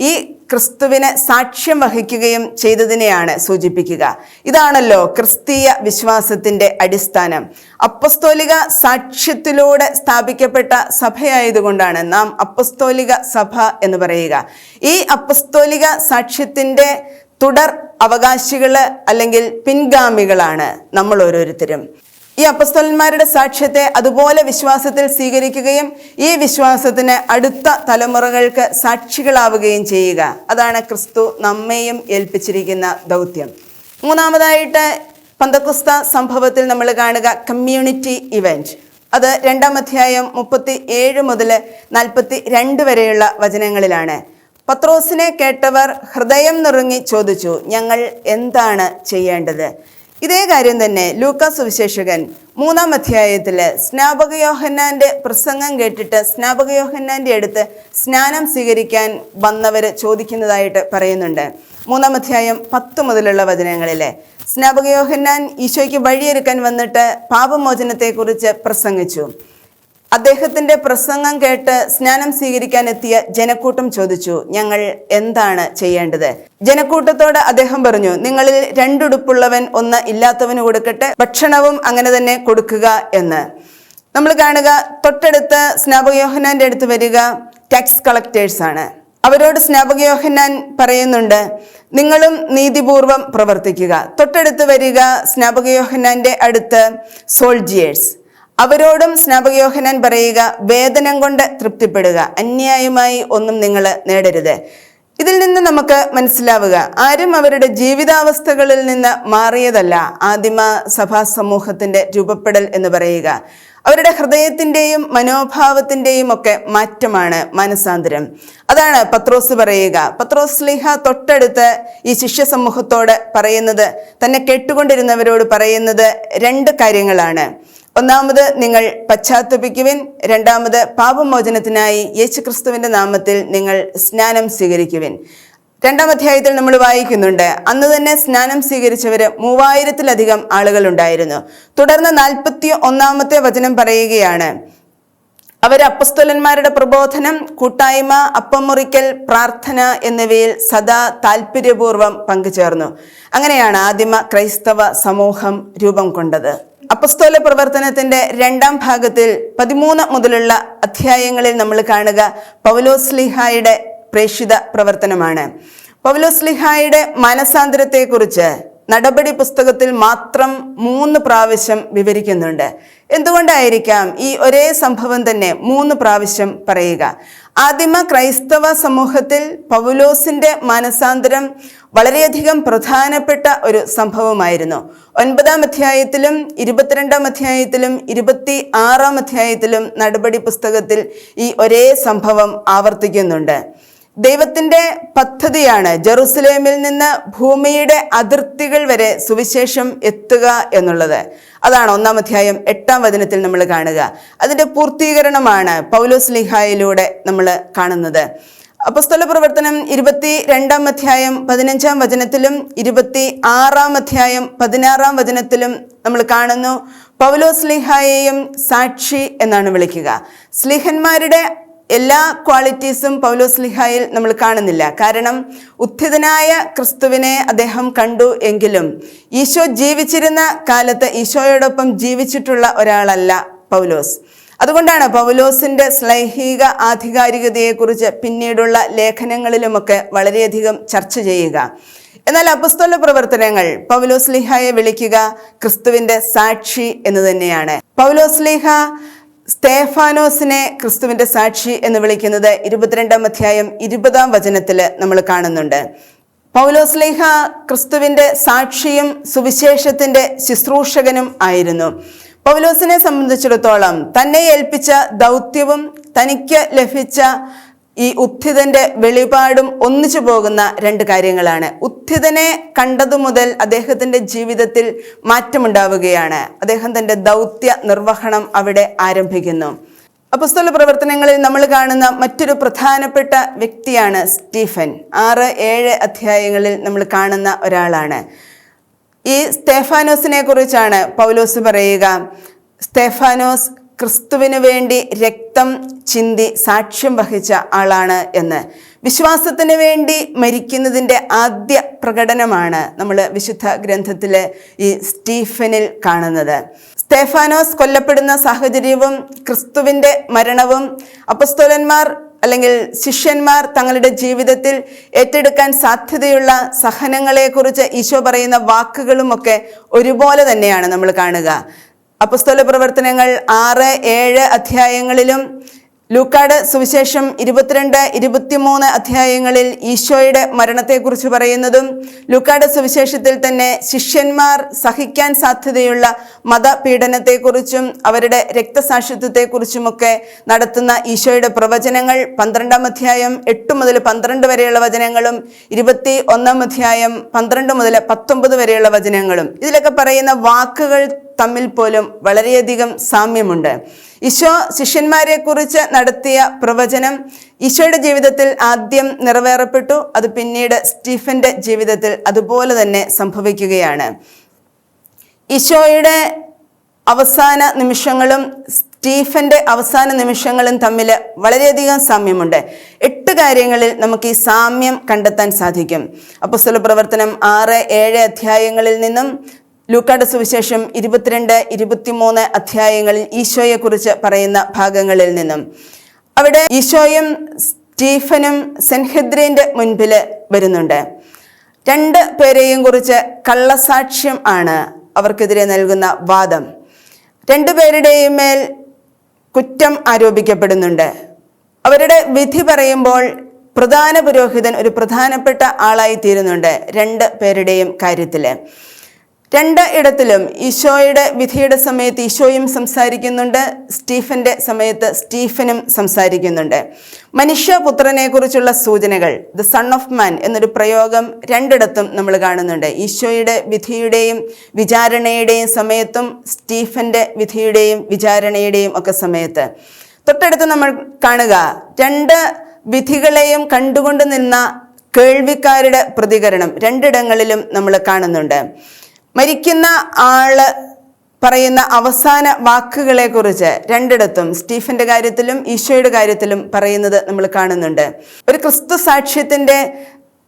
[SPEAKER 1] ഈ ക്രിസ്തുവിനെ സാക്ഷ്യം വഹിക്കുകയും ചെയ്തതിനെയാണ് സൂചിപ്പിക്കുക. ഇതാണല്ലോ ക്രിസ്തീയ വിശ്വാസത്തിന്റെ അടിസ്ഥാനം. അപ്പസ്തോലിക സാക്ഷ്യത്തിലൂടെ സ്ഥാപിക്കപ്പെട്ട സഭയായതുകൊണ്ടാണ് നാം അപ്പസ്തോലിക സഭ എന്ന് പറയുക. ഈ അപ്പസ്തോലിക സാക്ഷ്യത്തിന്റെ തുടർ അവകാശികള് അല്ലെങ്കിൽ പിൻഗാമികളാണ് നമ്മൾ ഓരോരുത്തരും. ഈ അപ്പസ്തലന്മാരുടെ സാക്ഷ്യത്തെ അതുപോലെ വിശ്വാസത്തിൽ സ്വീകരിക്കുകയും ഈ വിശ്വാസത്തിന് അടുത്ത തലമുറകൾക്ക് സാക്ഷികളാവുകയും ചെയ്യുക. അതാണ് ക്രിസ്തു നമ്മെയും ഏൽപ്പിച്ചിരിക്കുന്ന ദൗത്യം. 3ാമതായിട്ട് പന്തക്കുസ്ത സംഭവത്തിൽ നമ്മൾ കാണുക കമ്മ്യൂണിറ്റി ഇവന്റ്. അത് 2-ാം അധ്യായം 37 മുതൽ 42 വരെയുള്ള വചനങ്ങളിലാണ്. പത്രോസിനെ കേട്ടവർ ഹൃദയം നുറുങ്ങി ചോദിച്ചു, ഞങ്ങൾ എന്താണ് ചെയ്യേണ്ടത്? ഇതേ കാര്യം തന്നെ ലൂക്കാ സുവിശേഷകൻ 3-ാം അധ്യായത്തിൽ സ്നാപക യോഹന്നാന്റെ പ്രസംഗം കേട്ടിട്ട് സ്നാപക യോഹന്നാന്റെ അടുത്ത് സ്നാനം സ്വീകരിക്കാൻ വന്നവർ ചോദിക്കുന്നതായിട്ട് പറയുന്നുണ്ട്. 3-ാം അധ്യായം 10 മുതലുള്ള വചനങ്ങളിലെ സ്നാപക യോഹന്നാൻ ഈശോയ്ക്ക് വഴിയൊരുക്കാൻ വന്നിട്ട് പാപമോചനത്തെക്കുറിച്ച് പ്രസംഗിച്ചു. അദ്ദേഹത്തിന്റെ പ്രസംഗം കേട്ട് സ്നാനം സ്വീകരിക്കാൻ എത്തിയ ജനക്കൂട്ടം ചോദിച്ചു, ഞങ്ങൾ എന്താണ് ചെയ്യേണ്ടത്? ജനക്കൂട്ടത്തോട് അദ്ദേഹം പറഞ്ഞു, നിങ്ങളിൽ 2 ഉടുപ്പുള്ളവൻ 1 ഇല്ലാത്തവന് കൊടുക്കട്ടെ, ഭക്ഷണവും അങ്ങനെ തന്നെ കൊടുക്കുക എന്ന്. നമ്മൾ കാണുക, തൊട്ടടുത്ത് സ്നാപക യോഹന്നാന്റെ അടുത്ത് വരിക ടാക്സ് കളക്ടേഴ്സ് ആണ്. അവരോട് സ്നാപക യോഹന്നാൻ പറയുന്നുണ്ട്, നിങ്ങളും നീതിപൂർവം പ്രവർത്തിക്കുക. തൊട്ടടുത്ത് വരിക സ്നാപക യോഹന്നാന്റെ അടുത്ത് സോൾജിയേഴ്സ്. അവരോടും സ്നാപക യോഹന്നാൻ പറയുക, വേതനം കൊണ്ട് തൃപ്തിപ്പെടുക, അന്യായമായി ഒന്നും നിങ്ങൾ നേടരുത്. ഇതിൽ നിന്ന് നമുക്ക് മനസ്സിലാവുക, ആരും അവരുടെ ജീവിതാവസ്ഥകളിൽ നിന്ന് മാറിയതല്ല ആദിമ സഭാ സമൂഹത്തിന്റെ രൂപപ്പെടൽ എന്ന് പറയുക. അവരുടെ ഹൃദയത്തിന്റെയും മനോഭാവത്തിന്റെയും ഒക്കെ മാറ്റമാണ് മനസാന്തരം. അതാണ് പത്രോസ് പറയുക. പത്രോസ് ശ്ലീഹ തൊട്ടടുത്ത് ഈ ശിഷ്യ സമൂഹത്തോട് പറയുന്നത്, തന്നെ കേട്ടുകൊണ്ടിരുന്നവരോട് പറയുന്നത് 2 കാര്യങ്ങളാണ്. 1-ാമത് നിങ്ങൾ പശ്ചാത്തപിക്കുവിൻ, 2ാമത് പാപമോചനത്തിനായി യേശുക്രിസ്തുവിന്റെ നാമത്തിൽ നിങ്ങൾ സ്നാനം സ്വീകരിക്കുവിൻ. 2-ാം അധ്യായത്തിൽ നമ്മൾ വായിക്കുന്നുണ്ട്, അന്ന് തന്നെ സ്നാനം സ്വീകരിച്ചവര് 3000-ത്തിലധികം ആളുകൾ ഉണ്ടായിരുന്നു. തുടർന്ന് 41-ാമത്തെ വചനം പറയുകയാണ്, അവർ അപ്പസ്തലന്മാരുടെ പ്രബോധനം, കൂട്ടായ്മ, അപ്പം മുറിക്കൽ, പ്രാർത്ഥന എന്നിവയിൽ സദാ താല്പര്യപൂർവ്വം പങ്കുചേർന്നു. അങ്ങനെയാണ് ആദിമ ക്രൈസ്തവ സമൂഹം രൂപം കൊണ്ടത്. അപ്പസ്തോല പ്രവർത്തനത്തിന്റെ 2-ാം ഭാഗത്തിൽ 13 മുതലുള്ള അധ്യായങ്ങളിൽ നമ്മൾ കാണുക പൗലോസ്ലീഹായുടെ പ്രേക്ഷിത പ്രവർത്തനമാണ്. പൗലോസ്ലീഹായുടെ മാനസാന്തരത്തെക്കുറിച്ച് നടപടി പുസ്തകത്തിൽ മാത്രം 3 പ്രാവശ്യം വിവരിക്കുന്നുണ്ട്. എന്തുകൊണ്ടായിരിക്കാം ഈ ഒരേ സംഭവം തന്നെ 3 പ്രാവശ്യം പറയുക? ആദിമ ക്രൈസ്തവ സമൂഹത്തിൽ പൗലോസിന്റെ മാനസാന്തരം വളരെയധികം പ്രധാനപ്പെട്ട ഒരു സംഭവമായിരുന്നു. 9-ാം അധ്യായത്തിലും 22-ാം അധ്യായത്തിലും 26-ാം അധ്യായത്തിലും നടപടി പുസ്തകത്തിൽ ഈ ഒരേ സംഭവം ആവർത്തിക്കുന്നുണ്ട്. ദൈവത്തിൻ്റെ പദ്ധതിയാണ് ജെറുസലേമിൽ നിന്ന് ഭൂമിയുടെ അതിർത്തികൾ വരെ സുവിശേഷം എത്തുക എന്നുള്ളത്. അതാണ് 1-ാം അധ്യായം 8-ാം വചനത്തിൽ നമ്മൾ കാണുക. അതിൻ്റെ പൂർത്തീകരണമാണ് പൗലോസ്ലീഹായിലൂടെ നമ്മൾ കാണുന്നത്. അപ്പോസ്തല പ്രവർത്തനം 22-ാം അധ്യായം 15-ാം വചനത്തിലും 26-ാം അധ്യായം 16-ാം വചനത്തിലും നമ്മൾ കാണുന്നു, പൗലോസ്ലീഹായെയും സാക്ഷി എന്നാണ് വിളിക്കുക. സ്ലീഹന്മാരുടെ എല്ലാ ക്വാളിറ്റീസും പൗലോസ്ലീഹായിൽ നമ്മൾ കാണുന്നില്ല. കാരണം ഉത്ഥിതനായ ക്രിസ്തുവിനെ അദ്ദേഹം കണ്ടു എങ്കിലും ഈശോ ജീവിച്ചിരുന്ന കാലത്ത് ഈശോയോടൊപ്പം ജീവിച്ചിട്ടുള്ള ഒരാളല്ല പൗലോസ്. അതുകൊണ്ടാണ് പൗലോസിൻ്റെ ശ്ലൈഹിക ആധികാരികതയെക്കുറിച്ച് പിന്നീടുള്ള ലേഖനങ്ങളിലുമൊക്കെ വളരെയധികം ചർച്ച ചെയ്യുക. എന്നാൽ അപ്പോസ്തല പ്രവർത്തനങ്ങൾ പൗലോസ്ലീഹായെ വിളിക്കുക ക്രിസ്തുവിൻ്റെ സാക്ഷി എന്ന് തന്നെയാണ്. പൗലോസ്ലീഹ സ്തേഫാനോസിനെ ക്രിസ്തുവിൻ്റെ സാക്ഷി എന്ന് വിളിക്കുന്നത് 22-ാം അധ്യായം 20-ാം വചനത്തിൽ നമ്മൾ കാണുന്നുണ്ട്. പൗലോസ്ലീഹ ക്രിസ്തുവിൻ്റെ സാക്ഷിയും സുവിശേഷത്തിൻ്റെ ശുശ്രൂഷകനും ആയിരുന്നു. പൗലോസിനെ സംബന്ധിച്ചിടത്തോളം തന്നെ ഏൽപ്പിച്ച ദൗത്യവും തനിക്ക് ലഭിച്ച ഈ ഉത്ഥിതന്റെ വെളിപാടും ഒന്നിച്ചു പോകുന്ന രണ്ട് കാര്യങ്ങളാണ്. ഉത്ഥിതനെ കണ്ടതു മുതൽ അദ്ദേഹത്തിൻ്റെ ജീവിതത്തിൽ മാറ്റമുണ്ടാവുകയാണ്. അദ്ദേഹം തൻ്റെ ദൗത്യ നിർവഹണം അവിടെ ആരംഭിക്കുന്നു. അപ്പോസ്തല പ്രവർത്തനങ്ങളിൽ നമ്മൾ കാണുന്ന മറ്റൊരു പ്രധാനപ്പെട്ട വ്യക്തിയാണ് സ്റ്റീഫൻ. 6-7 അധ്യായങ്ങളിൽ നമ്മൾ കാണുന്ന ഒരാളാണ്. ഈ സ്തേഫാനോസിനെ കുറിച്ചാണ് പൗലോസ് പറയുക, സ്തേഫാനോസ് ക്രിസ്തുവിന് വേണ്ടി രക്തം ചിന്തി സാക്ഷ്യം വഹിച്ച ആളാണ് എന്ന്. വിശ്വാസത്തിന് വേണ്ടി മരിക്കുന്നതിൻ്റെ ആദ്യ പ്രകടനമാണ് നമ്മൾ വിശുദ്ധ ഗ്രന്ഥത്തിൽ ഈ സ്റ്റീഫനിൽ കാണുന്നത്. സ്തേഫാനോസ് കൊല്ലപ്പെടുന്ന സാഹചര്യവും ക്രിസ്തുവിൻ്റെ മരണവും അപ്പസ്തോലന്മാർ അല്ലെങ്കിൽ ശിഷ്യന്മാർ തങ്ങളുടെ ജീവിതത്തിൽ ഏറ്റെടുക്കാൻ സാധ്യതയുള്ള സഹനങ്ങളെക്കുറിച്ച് ഈശോ പറയുന്ന വാക്കുകളുമൊക്കെ ഒരുപോലെ തന്നെയാണ് നമ്മൾ കാണുക. അപ്പോസ്തല പ്രവർത്തനങ്ങൾ 6-7 അധ്യായങ്ങളിലും ലൂക്കാട് സുവിശേഷം 22-23 അധ്യായങ്ങളിൽ ഈശോയുടെ മരണത്തെക്കുറിച്ച് പറയുന്നതും ലൂക്കാട് സുവിശേഷത്തിൽ തന്നെ ശിഷ്യന്മാർ സഹിക്കാൻ സാധ്യതയുള്ള മതപീഡനത്തെക്കുറിച്ചും അവരുടെ രക്തസാക്ഷിത്വത്തെക്കുറിച്ചുമൊക്കെ നടത്തുന്ന ഈശോയുടെ പ്രവചനങ്ങൾ 12-ാം അധ്യായം 8 മുതൽ 12 വരെയുള്ള വചനങ്ങളും 21-ാം അധ്യായം 12 മുതൽ 19 വരെയുള്ള വചനങ്ങളും, ഇതിലൊക്കെ പറയുന്ന വാക്കുകൾ തമ്മിൽ പോലും വളരെയധികം സാമ്യമുണ്ട്. ഈശോ ശിഷ്യന്മാരെ കുറിച്ച് നടത്തിയ പ്രവചനം ഈശോയുടെ ജീവിതത്തിൽ ആദ്യം നിറവേറപ്പെട്ടു. അത് പിന്നീട് സ്റ്റീഫന്റെ ജീവിതത്തിൽ അതുപോലെ തന്നെ സംഭവിക്കുകയാണ്. ഈശോയുടെ അവസാന നിമിഷങ്ങളും സ്റ്റീഫന്റെ അവസാന നിമിഷങ്ങളും തമ്മിൽ വളരെയധികം സാമ്യമുണ്ട്. 8 കാര്യങ്ങളിൽ നമുക്ക് ഈ സാമ്യം കണ്ടെത്താൻ സാധിക്കും. അപ്പോസ്തല പ്രവർത്തനം 6-7 അധ്യായങ്ങളിൽ നിന്നും ലൂക്കാട് സുവിശേഷം 22-23 അധ്യായങ്ങളിൽ ഈശോയെക്കുറിച്ച് പറയുന്ന ഭാഗങ്ങളിൽ നിന്നും. അവിടെ ഈശോയും സ്റ്റീഫനും സെൻഹെദ്രിന്റെ മുൻപിൽ വരുന്നുണ്ട്. 2 പേരെയും കുറിച്ച് കള്ളസാക്ഷ്യം ആണ് അവർക്കെതിരെ നൽകുന്ന വാദം. 2 പേരുടെയും മേൽ കുറ്റം ആരോപിക്കപ്പെടുന്നുണ്ട്. അവരുടെ വിധി പറയുമ്പോൾ പ്രധാന പുരോഹിതൻ ഒരു പ്രധാനപ്പെട്ട ആളായി തീരുന്നുണ്ട് 2 പേരുടെയും കാര്യത്തിൽ. 2 ഇടത്തിലും ഈശോയുടെ വിധിയുടെ സമയത്ത് ഈശോയും സംസാരിക്കുന്നുണ്ട്, സ്റ്റീഫന്റെ സമയത്ത് സ്റ്റീഫനും സംസാരിക്കുന്നുണ്ട്. മനുഷ്യപുത്രനെ കുറിച്ചുള്ള സൂചനകൾ, ദ സൺ ഓഫ് മാൻ എന്നൊരു പ്രയോഗം 2 ഇടത്തും നമ്മൾ കാണുന്നുണ്ട്. ഈശോയുടെ വിധിയുടെയും വിചാരണയുടെയും സമയത്തും സ്റ്റീഫന്റെ വിധിയുടെയും വിചാരണയുടെയും ഒക്കെ സമയത്ത്. തൊട്ടടുത്ത് നമ്മൾ കാണുക 2 വിധികളെയും കണ്ടുകൊണ്ട് നിന്ന കേൾവിക്കാരുടെ പ്രതികരണം 2 ഇടങ്ങളിലും നമ്മൾ കാണുന്നുണ്ട്. മരിക്കുന്ന ആള് പറയുന്ന അവസാന വാക്കുകളെ കുറിച്ച് 2 ഇടത്തും സ്റ്റീഫന്റെ കാര്യത്തിലും ഈശോയുടെ കാര്യത്തിലും പറയുന്നത് നമ്മൾ കാണുന്നുണ്ട്. ഒരു ക്രിസ്തു സാക്ഷ്യത്തിന്റെ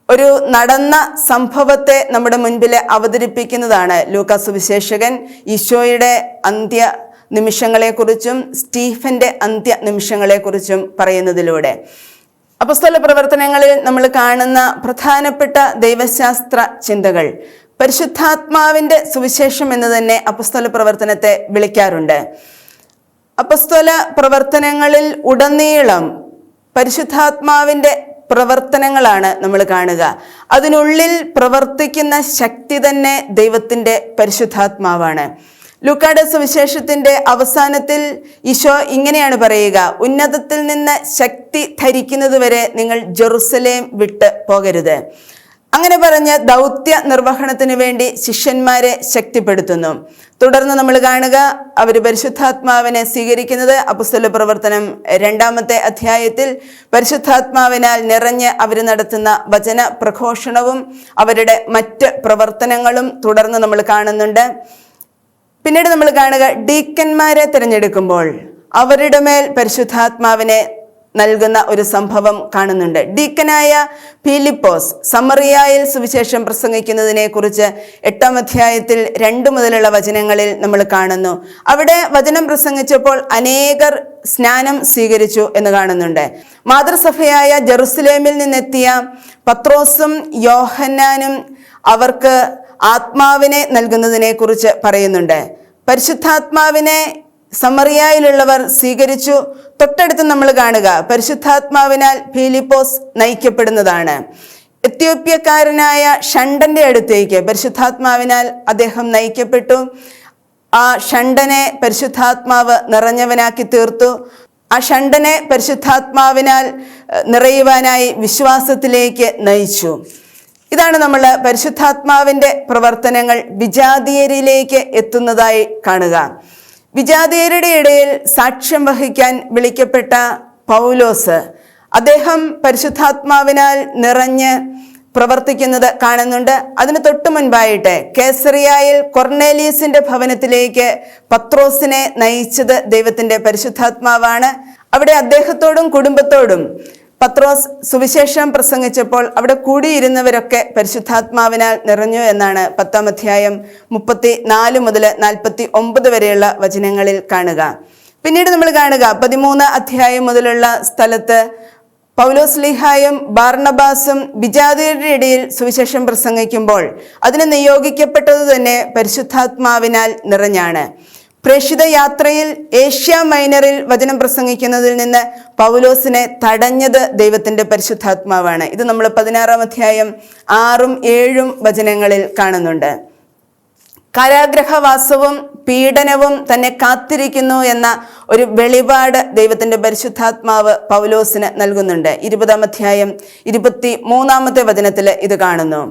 [SPEAKER 1] ഒരു നടന്ന സംഭവത്തെ നമ്മുടെ മുൻപിൽ അവതരിപ്പിക്കുന്നതാണ് ലൂക്കാ സുവിശേഷകൻ ഈശോയുടെ അന്ത്യ നിമിഷങ്ങളെക്കുറിച്ചും സ്റ്റീഫന്റെ അന്ത്യ നിമിഷങ്ങളെക്കുറിച്ചും പറയുന്നതിലൂടെ. അപ്പോസ്തല പ്രവർത്തനങ്ങളിൽ നമ്മൾ കാണുന്ന പ്രധാനപ്പെട്ട ദൈവശാസ്ത്ര ചിന്തകൾ, പരിശുദ്ധാത്മാവിൻ്റെ സുവിശേഷം എന്ന് തന്നെ അപ്പോസ്തല പ്രവർത്തനത്തെ വിളിക്കാറുണ്ട്. അപ്പോസ്തല പ്രവർത്തനങ്ങളിൽ ഉടനീളം പരിശുദ്ധാത്മാവിൻ്റെ പ്രവർത്തനങ്ങളാണ് നമ്മൾ കാണുക. അതിനുള്ളിൽ പ്രവർത്തിക്കുന്ന ശക്തി തന്നെ ദൈവത്തിൻ്റെ പരിശുദ്ധാത്മാവാണ്. ലൂക്കായുടെ സുവിശേഷത്തിന്റെ അവസാനത്തിൽ ഈശോ ഇങ്ങനെയാണ് പറയുക, ഉന്നതത്തിൽ നിന്ന് ശക്തി ധരിക്കുന്നത് വരെ നിങ്ങൾ ജെറുസലേം വിട്ട് പോകരുത്. അങ്ങനെ പറഞ്ഞ് ദൗത്യ നിർവഹണത്തിന് വേണ്ടി ശിഷ്യന്മാരെ ശക്തിപ്പെടുത്തുന്നു. തുടർന്ന് നമ്മൾ കാണുക, അവർ പരിശുദ്ധാത്മാവിനെ സ്വീകരിക്കുന്നത് അപ്പോസ്തല പ്രവർത്തനം 2-ാമത്തെ അധ്യായത്തിൽ പരിശുദ്ധാത്മാവിനാൽ നിറഞ്ഞ് അവർ നടത്തുന്ന വചന പ്രഘോഷണവും അവരുടെ മറ്റ് പ്രവർത്തനങ്ങളും തുടർന്ന് നമ്മൾ കാണുന്നുണ്ട്. പിന്നീട് നമ്മൾ കാണുക, ഡീക്കന്മാരെ തിരഞ്ഞെടുക്കുമ്പോൾ അവരുടെ മേൽ പരിശുദ്ധാത്മാവിനെ നൽകുന്ന ഒരു സംഭവം കാണുന്നുണ്ട്. ഡീക്കനായ ഫിലിപ്പോസ് സമറിയായിൽ സുവിശേഷം പ്രസംഗിക്കുന്നതിനെ കുറിച്ച് 8-ാം അധ്യായത്തിൽ 2 മുതലുള്ള വചനങ്ങളിൽ നമ്മൾ കാണുന്നു. അവിടെ വചനം പ്രസംഗിച്ചപ്പോൾ അനേകർ സ്നാനം സ്വീകരിച്ചു എന്ന് കാണുന്നുണ്ട്. മാതൃസഭയായ ജെറുസലേമിൽ നിന്നെത്തിയ പത്രോസും യോഹന്നാനും അവർക്ക് ആത്മാവിനെ നൽകുന്നതിനെ കുറിച്ച് പറയുന്നുണ്ട്. പരിശുദ്ധാത്മാവിനെ സമറിയായിലുള്ളവർ സ്വീകരിച്ചു. തൊട്ടടുത്ത് നമ്മൾ കാണുക, പരിശുദ്ധാത്മാവിനാൽ ഫിലിപ്പോസ് നയിക്കപ്പെടുന്നതാണ്. എത്യോപ്യക്കാരനായ ഷണ്ടന്റെ അടുത്തേക്ക് പരിശുദ്ധാത്മാവിനാൽ അദ്ദേഹം നയിക്കപ്പെട്ടു. ആ ഷണ്ടനെ പരിശുദ്ധാത്മാവ് നിറഞ്ഞവനാക്കി തീർത്തു. ആ ഷണ്ടനെ പരിശുദ്ധാത്മാവിനാൽ നിറയുവാനായി വിശ്വാസത്തിലേക്ക് നയിച്ചു. ഇതാണ് നമ്മൾ പരിശുദ്ധാത്മാവിൻ്റെ പ്രവർത്തനങ്ങൾ വിജാതീയരിലേക്ക് എത്തുന്നതായി കാണുക. വിജാതീയരുടെ ഇടയിൽ സാക്ഷ്യം വഹിക്കാൻ വിളിക്കപ്പെട്ട പൗലോസ്, അദ്ദേഹം പരിശുദ്ധാത്മാവിനാൽ നിറഞ്ഞ് പ്രവർത്തിക്കുന്നത് കാണുന്നുണ്ട്. അതിന് തൊട്ടു മുൻപായിട്ട് കേസറിയായിൽ കൊർണേലിയസിന്റെ ഭവനത്തിലേക്ക് പത്രോസിനെ നയിച്ചത് ദൈവത്തിന്റെ പരിശുദ്ധാത്മാവാണ്. അവിടെ അദ്ദേഹത്തോടും കുടുംബത്തോടും പത്രോസ് സുവിശേഷം പ്രസംഗിച്ചപ്പോൾ അവിടെ കൂടിയിരുന്നവരൊക്കെ പരിശുദ്ധാത്മാവിനാൽ നിറഞ്ഞു എന്നാണ് 10-ാം അധ്യായം 34 മുതൽ 49 വരെയുള്ള വചനങ്ങളിൽ കാണുക. പിന്നീട് നമ്മൾ കാണുക 13 അധ്യായം മുതലുള്ള സ്ഥലത്ത് പൗലോസ്ലീഹായും ബാർണബാസും വിജാതീയരുടെ ഇടയിൽ സുവിശേഷം പ്രസംഗിക്കുമ്പോൾ അതിന് നിയോഗിക്കപ്പെട്ടത് തന്നെ പരിശുദ്ധാത്മാവിനാൽ നിറഞ്ഞാണ്. പ്രേക്ഷിത യാത്രയിൽ ഏഷ്യ മൈനറിൽ വചനം പ്രസംഗിക്കുന്നതിൽ നിന്ന് പൗലോസിനെ തടഞ്ഞത് ദൈവത്തിന്റെ പരിശുദ്ധാത്മാവാണ്. ഇത് നമ്മൾ 16-ാം അധ്യായം 6-7 വചനങ്ങളിൽ കാണുന്നുണ്ട്. കാരാഗ്രഹവാസവും പീഡനവും തന്നെ കാത്തിരിക്കുന്നു എന്ന ഒരു വെളിപാട് ദൈവത്തിന്റെ പരിശുദ്ധാത്മാവ് പൗലോസിന് നൽകുന്നുണ്ട്. 20-ാം അധ്യായം 23-ാമത്തെ വചനത്തിൽ ഇത് കാണുന്നു.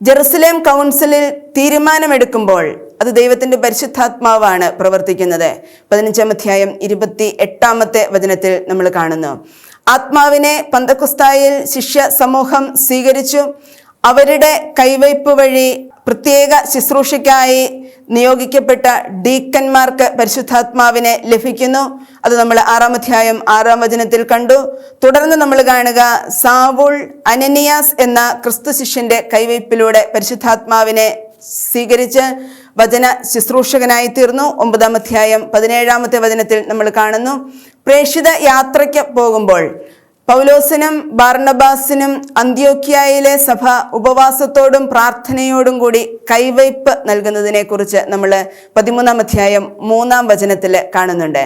[SPEAKER 1] ജെറുസലേം കൗൺസിലിൽ തീരുമാനമെടുക്കുമ്പോൾ അത് ദൈവത്തിന്റെ പരിശുദ്ധാത്മാവാണ് പ്രവർത്തിക്കുന്നത്. 15-ാം അധ്യായം 28-ാമത്തെ വചനത്തിൽ നമ്മൾ കാണുന്നു. ആത്മാവിനെ പന്തക്കുസ്തായിൽ ശിഷ്യ സമൂഹം സ്വീകരിച്ചു. അവരുടെ കൈവയ്പ് വഴി പ്രത്യേക ശുശ്രൂഷയ്ക്കായി നിയോഗിക്കപ്പെട്ട ഡീക്കന്മാർക്ക് പരിശുദ്ധാത്മാവിനെ ലഭിക്കുന്നു. അത് നമ്മൾ 6-ാം അധ്യായം 6-ാം വചനത്തിൽ കണ്ടു. തുടർന്ന് നമ്മൾ കാണുക, സാവുൾ അനനിയാസ് എന്ന ക്രിസ്തു ശിഷ്യന്റെ കൈവയ്പിലൂടെ പരിശുദ്ധാത്മാവിനെ സ്വീകരിച്ച് വചന ശുശ്രൂഷകനായി തീർന്നു. 9-ാം അധ്യായം 17-ാമത്തെ വചനത്തിൽ നമ്മൾ കാണുന്നു. പ്രേക്ഷിത യാത്രയ്ക്ക് പോകുമ്പോൾ പൗലോസിനും ബാർണബാസിനും അന്ത്യോക്യായിലെ സഭ ഉപവാസത്തോടും പ്രാർത്ഥനയോടും കൂടി കൈവയ്പ് നൽകുന്നതിനെ കുറിച്ച് നമ്മൾ 13-ാം അധ്യായം 3-ാം വചനത്തിൽ കാണുന്നുണ്ട്.